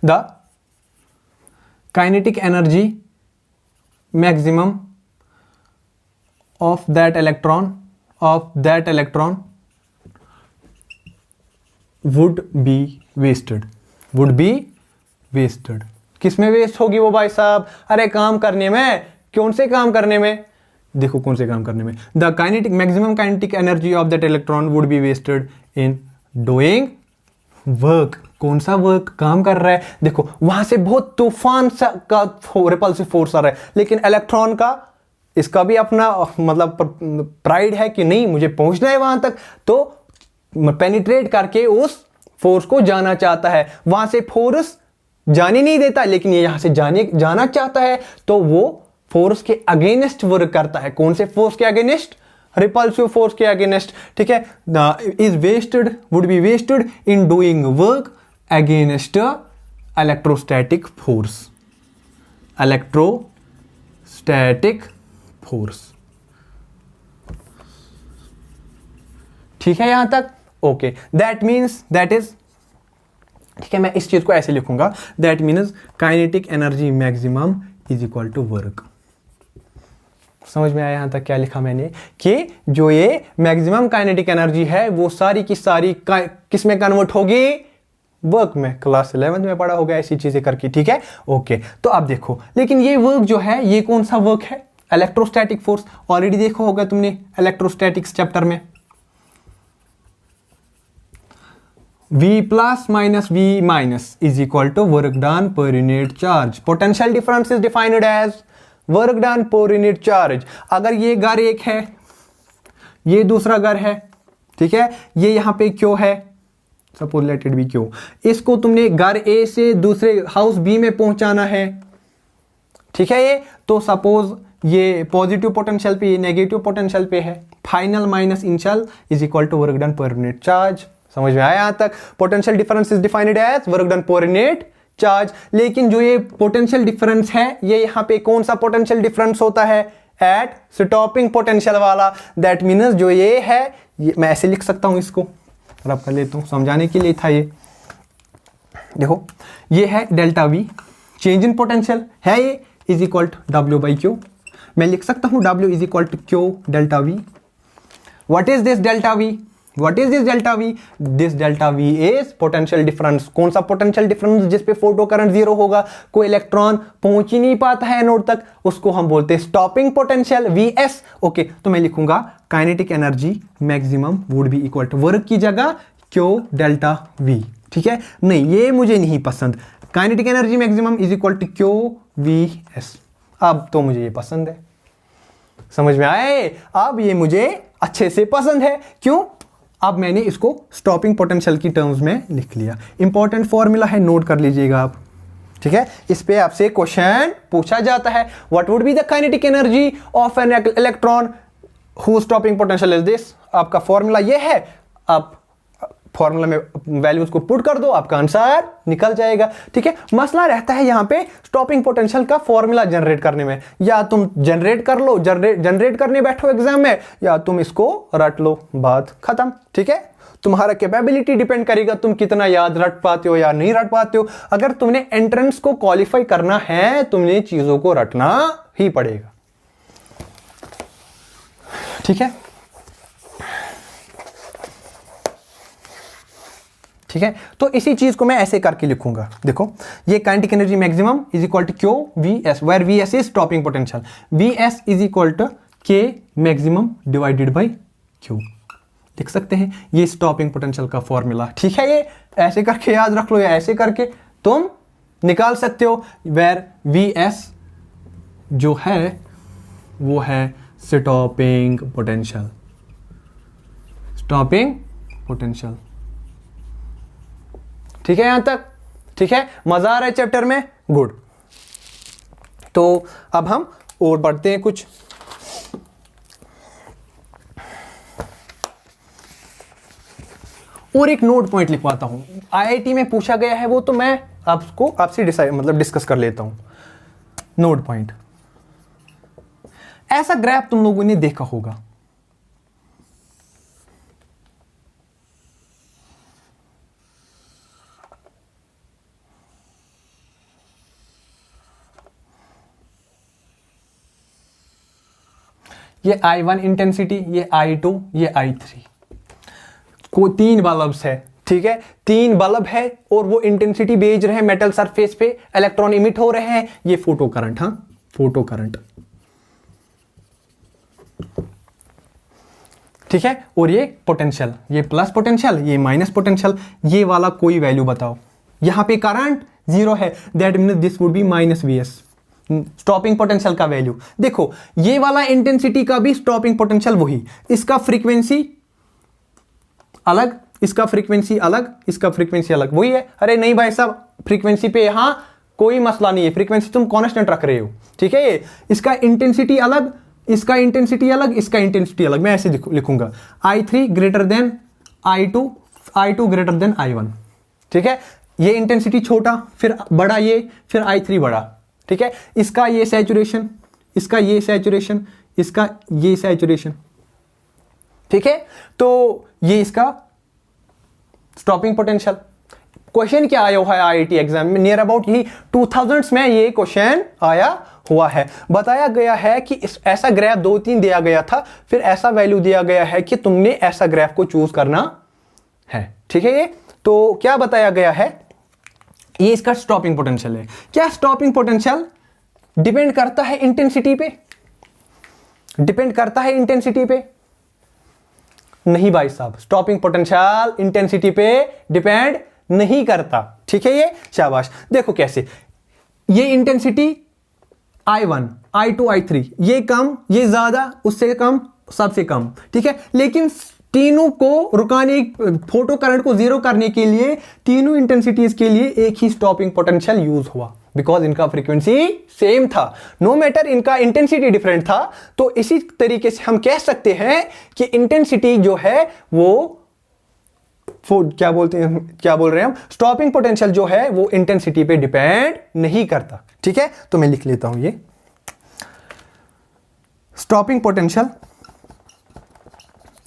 The kinetic energy maximum of that electron would be wasted, किसमें वेस्ट होगी वो भाई साहब, अरे काम करने में, कौन से काम करने में, देखो कौन से काम करने में, the kinetic maximum kinetic energy of that electron would be wasted in doing work. कौन सा वर्क, काम कर रहा है, देखो वहां से बहुत तूफान सा का रिपल्सिव फोर्स आ रहा है, लेकिन इलेक्ट्रॉन का, इसका भी अपना मतलब प्राइड है कि नहीं मुझे पहुंचना है वहां तक, तो पेनिट्रेट करके उस फोर्स को जाना चाहता है, वहां से फोर्स जाने नहीं देता, लेकिन ये यहां से जाना चाहता है, तो वो फोर्स के अगेंस्ट वर्क करता है। कौन से फोर्स के अगेंस्ट, रिपल्सिव फोर्स के अगेंस्ट, ठीक है। Is wasted, would be wasted in doing work against electrostatic force, ठीक है यहां तक, okay. That means, that is, ठीक है, मैं इस चीज को ऐसे लिखूंगा, that means kinetic energy maximum is equal to work. समझ में आया यहाँ तक क्या लिखा मैंने कि जो ये मैक्सिमम काइनेटिक एनर्जी है वो सारी की सारी किस में कन्वर्ट होगी, वर्क में। क्लास 11 में पढ़ा होगा ऐसी चीजें करके, ठीक है। ओके, तो अब देखो, लेकिन ये वर्क जो है ये कौन सा वर्क है, इलेक्ट्रोस्टैटिक फोर्स। ऑलरेडी देखा होगा तुमने इलेक्ट्रोस्टैटिक्स चैप्टर में, V plus minus V minus is equal to work done per unit charge. Potential difference is defined as work done per unit charge. अगर ये घर एक है, ये दूसरा घर है, ठीक है, ये यहाँ पे क्यू है, suppose let it be Q. इसको तुमने घर ए से दूसरे हाउस बी में पहुंचाना है, ठीक है। ये तो सपोज ये पॉजिटिव पोटेंशियल पे, ये नेगेटिव पोटेंशियल पे है। Final minus initial is equal to work done per unit charge. समझ में आया यहां तक? Potential difference is defined as work done per unit charge. लेकिन जो ये पोटेंशियल डिफरेंस है, ये यहां पे कौन सा पोटेंशियल डिफरेंस होता है, एट स्टॉपिंग पोटेंशियल वाला। दैट मीन्स जो ये है, ये मैं ऐसे लिख सकता हूं, इसको रब कर लेता हूं, समझाने के लिए था ये। देखो ये है delta V, change in potential है, ये is equal to W by Q. मैं लिख सकता हूं W is equal to Q delta V. What is this delta V? What is this delta V? This delta V is potential difference. कौन सा potential difference? जिस पे photo current zero होगा, कोई इलेक्ट्रॉन पहुंच ही नहीं पाता है नोड तक, उसको हम बोलते हैं स्टॉपिंग पोटेंशियल Vs। ओके, तो मैं लिखूंगा kinetic energy maximum would be equal to work की जगह Q डेल्टा V, ठीक है। नहीं, ये मुझे नहीं पसंद। Kinetic energy maximum is equal to Q Vs। अब तो मुझे ये पसंद है, समझ में आए? अब ये मुझे अच्छे से पसंद है। क्यों? अब मैंने इसको स्टॉपिंग पोटेंशियल की टर्म्स में लिख लिया। इंपॉर्टेंट फॉर्मूला है, नोट कर लीजिएगा आप, ठीक है। इस पे आपसे क्वेश्चन पूछा जाता है, what would be the kinetic energy of an electron who stopping potential is this. आपका फॉर्मूला ये है, आप फॉर्मूला में वैल्यूज को पुट कर दो, आपका आंसर निकल जाएगा, ठीक है। मसला रहता है यहाँ पे स्टॉपिंग पोटेंशियल का फॉर्मूला जनरेट करने में। या तुम जनरेट कर लो, जनरेट करने बैठो एग्जाम में, या तुम इसको रट लो, बात खत्म, ठीक है। तुम्हारा कैपेबिलिटी डिपेंड करेगा, तुम कितना याद रट पाते हो या नहीं रट पाते हो। अगर तुमने एंट्रेंस को क्वालिफाई करना है, तुमने चीजों को रटना ही पड़ेगा, ठीक है, ठीक है। तो इसी चीज को मैं ऐसे करके लिखूंगा। देखो, ये kinetic energy maximum is equal to Q V S, where V S is stopping potential. V S is equal to K maximum divided by Q, लिख सकते हैं। ये स्टॉपिंग पोटेंशियल का फॉर्मूला, ठीक है। ये ऐसे करके याद रख लो, या ऐसे करके तुम निकाल सकते हो। वेयर वी एस जो है वो है स्टॉपिंग पोटेंशियल, स्टॉपिंग पोटेंशियल, ठीक है यहां तक, ठीक है। मजा आ रहा है चैप्टर में? गुड। तो अब हम और बढ़ते हैं कुछ। और एक नोट पॉइंट लिखवाता हूं, आईआईटी में पूछा गया है वो, तो मैं आपको आपसे डिस्कस कर लेता हूं। नोट पॉइंट, ऐसा ग्राफ तुम लोगों ने देखा होगा, ये I1 इंटेंसिटी, ये I2, ये I3, को 3 बल्ब्स है, ठीक है। 3 बल्ब है और वो इंटेंसिटी भेज रहे हैं मेटल सरफेस पे, इलेक्ट्रॉन इमिट हो रहे हैं। ये फोटो करंट, हाँ, फोटो करंट, ठीक है। और ये पोटेंशियल, ये प्लस पोटेंशियल, ये माइनस पोटेंशियल। ये वाला कोई वैल्यू बताओ। यहां पे करंट 0 है, that means this would be minus Vs, stopping potential का वैल्यू। देखो, ये वाला इंटेंसिटी का भी स्टॉपिंग पोटेंशियल वही, इसका फ्रीक्वेंसी अलग, इसका फ्रीक्वेंसी अलग, इसका फ्रीक्वेंसी अलग, वही है। अरे नहीं भाई साहब, फ्रीक्वेंसी पे यहां कोई मसला नहीं है, फ्रीक्वेंसी तुम कांस्टेंट रख रहे हो, ठीक है। ये इसका इंटेंसिटी अलग, इसका इंटेंसिटी अलग, इसका इंटेंसिटी अलग। मैं ऐसे लिखूंगा I3 greater than I2, I2 greater than I1, ठीक है। ये इंटेंसिटी छोटा, फिर बड़ा, ये फिर I3 बड़ा, ठीक है। इसका ये सैचुरेशन, इसका ये सैचुरेशन, इसका ये सैचुरेशन, ठीक है। तो ये इसका स्टॉपिंग पोटेंशियल। क्वेश्चन क्या आया हुआ है आईआईटी एग्जाम में, नियर अबाउट यही 2000s में ये क्वेश्चन आया हुआ है। बताया गया है कि ऐसा ग्राफ 2-3 दिया गया था, फिर ऐसा वैल्यू दिया गया है कि तुमने ऐसा ग्राफ को चूज करना है। ठीक है, ये तो क्या बताया गया है, ये इसका स्टॉपिंग पोटेंशियल है। क्या स्टॉपिंग पोटेंशियल डिपेंड करता है इंटेंसिटी पे? डिपेंड करता है इंटेंसिटी पे? नहीं भाई साहब, स्टॉपिंग पोटेंशियल इंटेंसिटी पे डिपेंड नहीं करता। ठीक है, ये शाबाश। देखो कैसे, ये इंटेंसिटी I1, I2, I3, ये कम, ये ज्यादा, उससे कम, सबसे कम। ठीक है, लेकिन तीनों को रुकाने, फोटो करंट को जीरो करने के लिए तीनों इंटेंसिटीज के लिए एक ही स्टॉपिंग पोटेंशियल यूज हुआ, बिकॉज इनका फ्रीक्वेंसी सेम था, नो मैटर इनका इंटेंसिटी डिफरेंट था। तो इसी तरीके से हम कह सकते हैं कि इंटेंसिटी जो है वो क्या बोलते हैं, क्या बोल रहे हैं हम, स्टॉपिंग पोटेंशियल जो है वो इंटेंसिटी पे डिपेंड नहीं करता। ठीक है, तो मैं लिख लेता हूं ये stopping potential,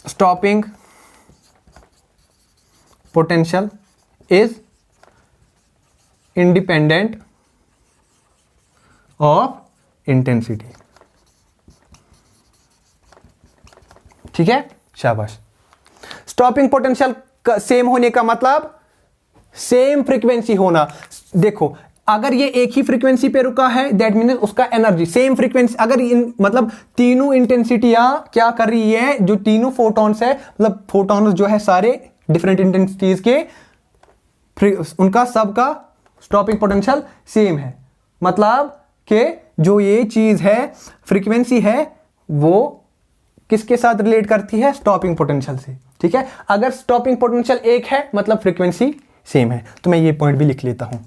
stopping potential is independent of intensity. ठीक है, शाबाश। स्टॉपिंग पोटेंशियल सेम होने का मतलब सेम फ्रीक्वेंसी होना। देखो, अगर ये एक ही फ्रीक्वेंसी पे रुका है, दैट मीन्स उसका एनर्जी सेम फ्रीक्वेंसी। अगर मतलब तीनों इंटेंसिटियां क्या कर रही है, जो तीनों फोटॉन्स है, मतलब फोटॉन्स जो है सारे डिफरेंट इंटेंसिटीज के, उनका सबका स्टॉपिंग पोटेंशियल सेम है। मतलब कि जो ये चीज है, फ्रीक्वेंसी है, वो किसके साथ रिलेट करती है, स्टॉपिंग पोटेंशियल से। ठीक है, अगर स्टॉपिंग पोटेंशियल एक है मतलब फ्रीक्वेंसी सेम है। तो मैं ये पॉइंट भी लिख लेता हूं।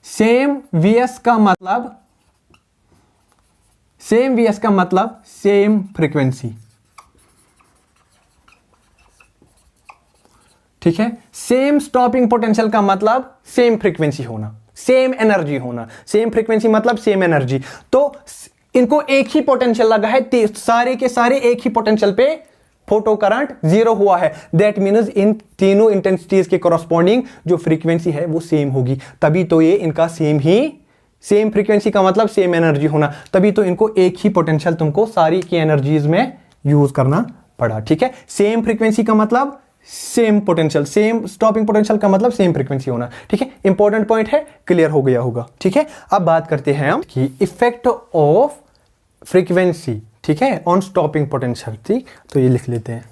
सेम वीएस का मतलब, सेम वीएस का मतलब सेम फ्रीक्वेंसी। ठीक है, सेम स्टॉपिंग पोटेंशियल का मतलब सेम फ्रीक्वेंसी होना, सेम एनर्जी होना। सेम फ्रीक्वेंसी मतलब सेम एनर्जी। तो इनको एक ही पोटेंशियल लगा है, सारे के सारे एक ही पोटेंशियल पे फोटो करंट जीरो हुआ है। दैट मीन्स इन तीनों इंटेंसिटीज के कॉरस्पॉन्डिंग जो फ्रीक्वेंसी है वो सेम होगी, तभी तो ये इनका सेम ही, सेम फ्रीक्वेंसी का मतलब सेम एनर्जी होना, तभी तो इनको एक ही पोटेंशियल तुमको सारी की एनर्जीज में यूज करना पड़ा। ठीक है, सेम फ्रीक्वेंसी का मतलब same potential, same stopping potential का मतलब सेम फ्रीक्वेंसी होना। ठीक है, इंपॉर्टेंट पॉइंट है, क्लियर हो गया होगा। ठीक है, अब बात करते हैं हम कि इफेक्ट ऑफ फ्रीक्वेंसी, ठीक है, ऑन स्टॉपिंग पोटेंशियल। ठीक, तो ये लिख लेते हैं।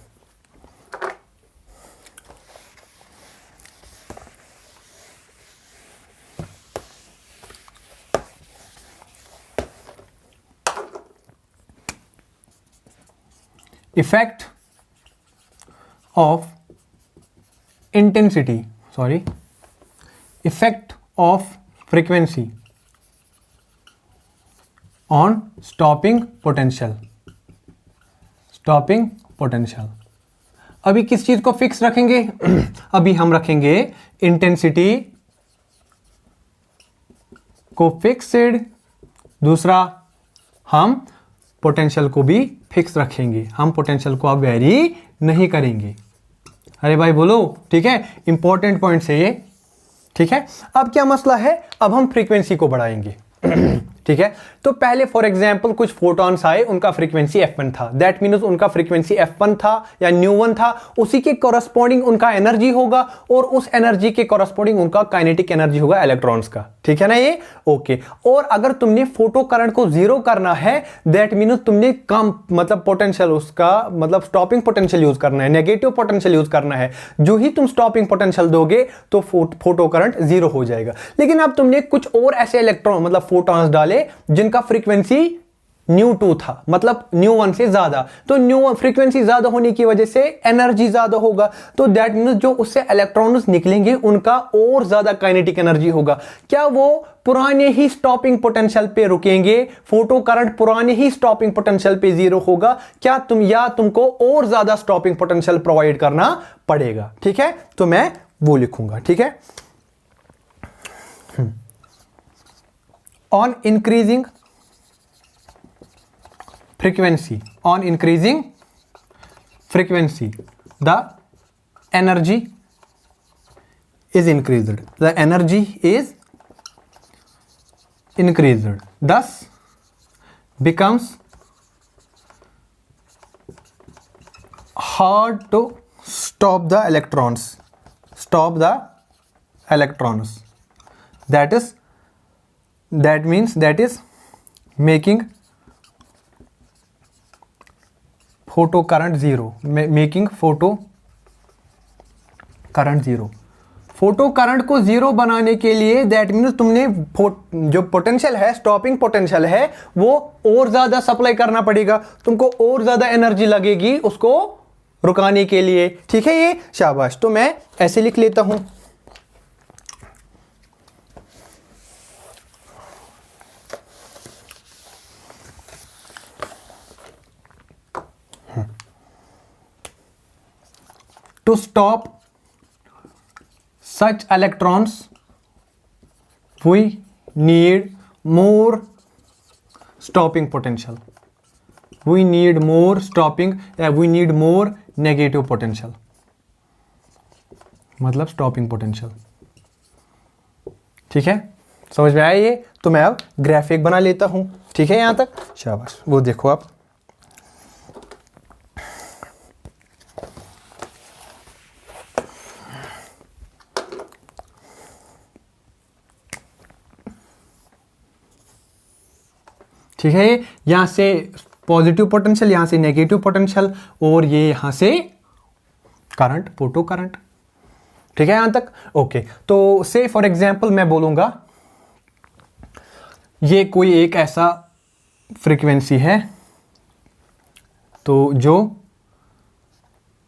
Effect of intensity, sorry, effect of frequency on stopping potential, stopping potential। अभी किस चीज को फिक्स रखेंगे अभी हम रखेंगे इंटेंसिटी को फिक्स्ड, दूसरा हम पोटेंशियल को भी फिक्स रखेंगे, हम पोटेंशियल को अब वेरी नहीं करेंगे। अरे भाई बोलो, ठीक है, इंपॉर्टेंट पॉइंट है ये। ठीक है, अब क्या मसला है, अब हम फ्रीक्वेंसी को बढ़ाएंगे। ठीक है, तो पहले फॉर एग्जांपल कुछ फोटॉन्स आए, उनका फ्रीक्वेंसी f1 था, दैट मीन्स उनका फ्रीक्वेंसी f1 था या न्यू1 था, उसी के कॉरस्पॉन्डिंग उनका एनर्जी होगा, और उस एनर्जी के कॉरस्पॉन्डिंग उनका काइनेटिक एनर्जी होगा इलेक्ट्रॉन्स का। ठीक है ना ये, ओके। और अगर तुमने फोटो करंट को जीरो करना है, दैट मीन्स तुमने कम मतलब पोटेंशियल उसका मतलब स्टॉपिंग पोटेंशियल यूज करना है, नेगेटिव पोटेंशियल यूज करना है। जो ही तुम स्टॉपिंग पोटेंशियल दोगे तो फोटो करंट जीरो हो जाएगा। लेकिन अब तुमने कुछ और ऐसे इलेक्ट्रॉन मतलब फोटॉन्स डाले जिनका फ्रीक्वेंसी न्यू2 था, मतलब न्यू1 से ज्यादा, तो न्यू फ्रीक्वेंसी ज्यादा होने की वजह से एनर्जी ज्यादा होगा, तो दैट मीन्स जो उससे इलेक्ट्रॉन्स निकलेंगे उनका और ज्यादा काइनेटिक एनर्जी होगा। क्या वो पुराने ही स्टॉपिंग पोटेंशियल पे रुकेंगे, फोटो करंट पुराने ही स्टॉपिंग पोटेंशियल पे जीरो होगा, क्या तुमको और ज्यादा स्टॉपिंग पोटेंशियल प्रोवाइड करना पड़ेगा। ठीक है, तो मैं वो लिखूंगा। ठीक है, on increasing frequency, on increasing frequency, the energy is increased. The energy is increased. Thus becomes hard to stop the electrons. Stop the electrons. That means that is making photo current zero. Making photo current zero. Photo current को zero बनाने के लिए that means तुमने जो potential है, stopping potential है, वो और ज्यादा सप्लाई करना पड़ेगा, तुमको और ज्यादा एनर्जी लगेगी उसको रुकाने के लिए। ठीक है, ये शाबाश। तो मैं ऐसे लिख लेता हूं, to stop such electrons we need more stopping potential. We need more stopping, we need more negative potential, मतलब stopping potential। ठीक है, समझ में आया ये? तो मैं अब ग्राफिक बना लेता हूं। ठीक है, यहां तक शाबाश। वो देखो आप, ठीक है, यहां से पॉजिटिव पोटेंशियल, यहां से नेगेटिव पोटेंशियल, और ये यहां से करंट, फोटो करंट। ठीक है, यहां तक ओके। तो से फॉर एग्जांपल मैं बोलूंगा ये कोई एक ऐसा फ्रीक्वेंसी है, तो जो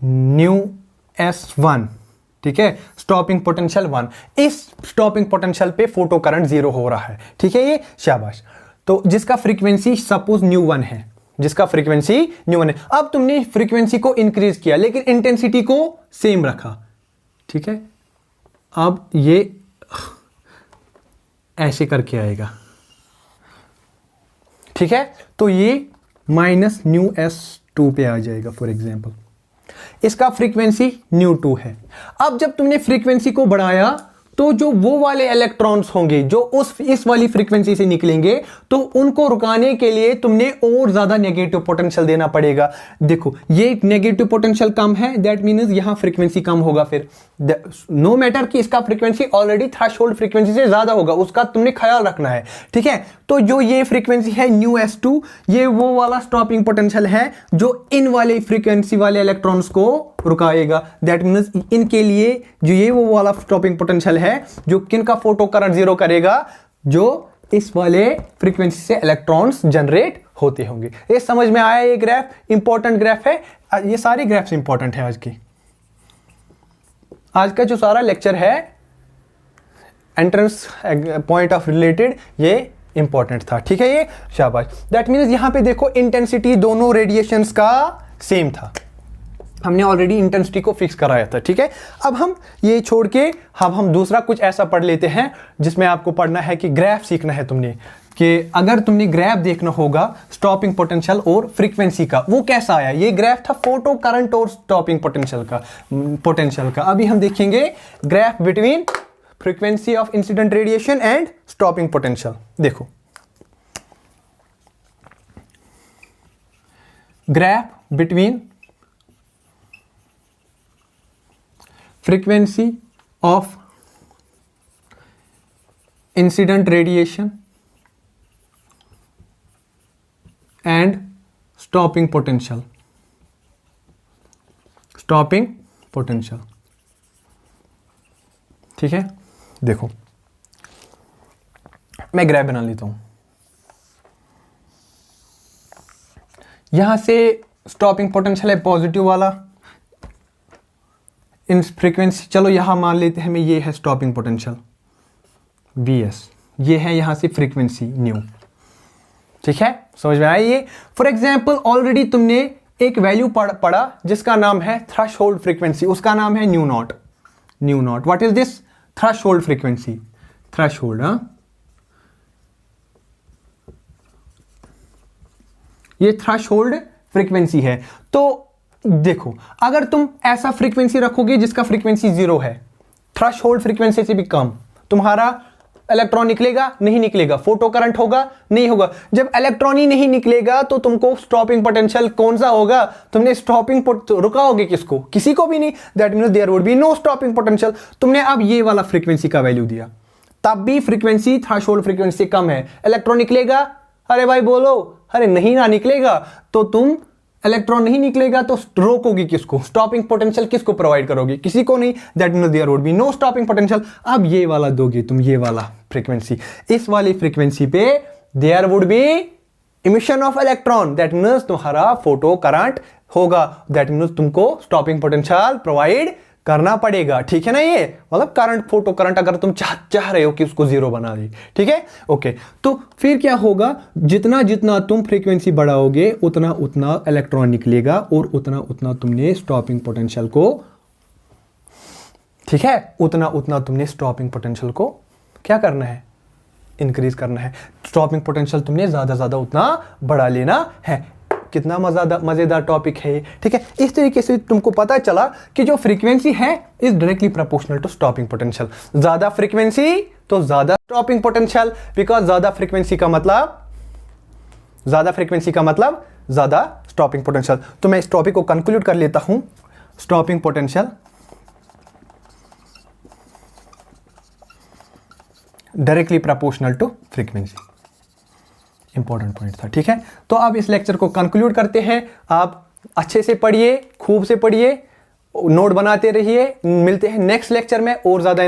न्यू S1, ठीक है, स्टॉपिंग पोटेंशियल 1, इस स्टॉपिंग पोटेंशियल पे फोटो करंट जीरो हो रहा है। ठीक है, ये शाबाश। तो जिसका फ्रीक्वेंसी सपोज न्यू 1 है, जिसका फ्रीक्वेंसी न्यू 1 है। अब तुमने फ्रीक्वेंसी को इंक्रीज किया लेकिन इंटेंसिटी को सेम रखा। ठीक है, अब ये ऐसे करके आएगा। ठीक है, तो ये माइनस न्यू S2 पे आ जाएगा फॉर एग्जांपल। इसका फ्रीक्वेंसी न्यू 2 है। अब जब तुमने फ्रीक्वेंसी को बढ़ाया तो जो वो वाले इलेक्ट्रॉन्स होंगे जो इस वाली फ्रीक्वेंसी से निकलेंगे, तो उनको रुकाने के लिए तुमने और ज्यादा नेगेटिव पोटेंशियल देना पड़ेगा। देखो, ये नेगेटिव पोटेंशियल कम है, दैट मीन्स यहां फ्रीक्वेंसी कम होगा। फिर नो मैटर कि इसका फ्रीक्वेंसी ऑलरेडी थ्रेशोल्ड फ्रीक्वेंसी से ज्यादा होगा, उसका तुमने ख्याल रखना है। ठीक है, तो जो ये फ्रीक्वेंसी है न्यू S2, ये वो वाला स्टॉपिंग पोटेंशियल है जो इन वाले फ्रीक्वेंसी वाले इलेक्ट्रॉन्स को रुकाएगा। दैट मीन्स इनके लिए जो ये वो वाला स्टॉपिंग पोटेंशियल है जो किनका फोटो करंट जीरो करेगा, जो इस वाले फ्रीक्वेंसी से इलेक्ट्रॉन्स जनरेट होते होंगे। ये समझ में आया? ये ग्राफ इंपॉर्टेंट ग्राफ है। ये सारी ग्राफ्स इंपॉर्टेंट है आज का जो सारा लेक्चर है एंट्रेंस पॉइंट ऑफ रिलेटेड, ये इंपॉर्टेंट था। ठीक है, ये शाबाश। दैट मीन्स यहां पे देखो इंटेंसिटी दोनों रेडिएशंस का सेम था, हमने ऑलरेडी इंटेंसिटी को फिक्स कराया था। ठीक है, अब हम ये छोड़ के हम दूसरा कुछ ऐसा पढ़ लेते हैं जिसमें आपको पढ़ना है कि ग्राफ सीखना है तुमने, कि अगर तुमने ग्राफ देखना होगा स्टॉपिंग पोटेंशियल और फ्रीक्वेंसी का, वो कैसा आया। ये ग्राफ था फोटो करंट और स्टॉपिंग पोटेंशियल का। अभी हम देखेंगे graph between frequency of incident radiation and stopping potential. देखो, graph between frequency of incident radiation and stopping potential। ठीक है, देखो मैं ग्राफ बना लेता हूं। यहां से स्टॉपिंग पोटेंशियल है पॉजिटिव वाला, इन फ्रीक्वेंसी, चलो यहां मान लेते हैं ये है स्टॉपिंग पोटेंशियल Vs, ये है यहां से फ्रीक्वेंसी न्यू। ठीक है, समझ में आया ये? फॉर एग्जांपल ऑलरेडी तुमने एक वैल्यू पढ़ा जिसका नाम है थ्रेशोल्ड फ्रीक्वेंसी, उसका नाम है new not. What is this? Threshold frequency, threshold. ये थ्रेशोल्ड फ्रीक्वेंसी है। तो देखो, अगर तुम ऐसा फ्रीक्वेंसी रखोगे जिसका फ्रीक्वेंसी 0 है, थ्रेशोल्ड फ्रीक्वेंसी से भी कम, तुम्हारा इलेक्ट्रॉन निकलेगा नहीं निकलेगा, फोटो करंट होगा नहीं होगा। जब इलेक्ट्रॉन ही नहीं निकलेगा तो तुमको स्टॉपिंग पोटेंशियल कौन सा होगा? तुमने स्टॉपिंग रुकाओगे किसको? किसी को भी नहीं। That means there would be no stopping potential. तुमने अब ये वाला फ्रीक्वेंसी का वैल्यू दिया, तब भी फ्रीक्वेंसी थ्रेशोल्ड फ्रीक्वेंसी से कम है, इलेक्ट्रॉन निकलेगा? अरे भाई बोलो, अरे नहीं ना निकलेगा। तो तुम इलेक्ट्रॉन नहीं निकलेगा तो रोकोगे किसको? स्टॉपिंग पोटेंशियल किसको प्रोवाइड करोगे? किसी को नहीं। That means there would be no stopping potential. अब ये वाला दोगे तुम, ये वाला फ्रीक्वेंसी, इस वाली फ्रीक्वेंसी पे there would be emission of electron. That means तुम्हारा फोटो करंट होगा। दैट मींस तुमको स्टॉपिंग पोटेंशियल प्रोवाइड करना पड़ेगा। ठीक है ना? ये मतलब करंट, फोटो करंट अगर तुम चाह रहे हो कि उसको 0 बना दे, ठीक है, ओके। तो फिर क्या होगा? जितना जितना तुम फ्रीक्वेंसी बढ़ाओगे उतना उतना इलेक्ट्रॉन निकलेगा और उतना उतना तुमने स्टॉपिंग पोटेंशियल को, ठीक है, उतना उतना तुमने स्टॉपिंग पोटेंशियल को क्या करना है? इंक्रीज करना है। स्टॉपिंग पोटेंशियल तुमने ज्यादा ज्यादा उतना बढ़ा लेना है। कितना मजेदार टॉपिक है, ठीक है। इस तरीके से तुमको पता चला कि जो फ्रीक्वेंसी है is directly proportional to stopping potential. ज्यादा फ्रीक्वेंसी तो ज्यादा स्टॉपिंग पोटेंशियल, बिकॉज ज्यादा फ्रीक्वेंसी का मतलब ज्यादा स्टॉपिंग पोटेंशियल। तो मैं इस टॉपिक को कंक्लूड कर लेता हूं। Stopping potential directly proportional to frequency, important point था, ठीक है। तो अब इस लेक्चर को कंक्लूड करते हैं। आप अच्छे से पढ़िए, खूब से पढ़िए, नोट बनाते रहिए। मिलते हैं नेक्स्ट लेक्चर में और ज्यादा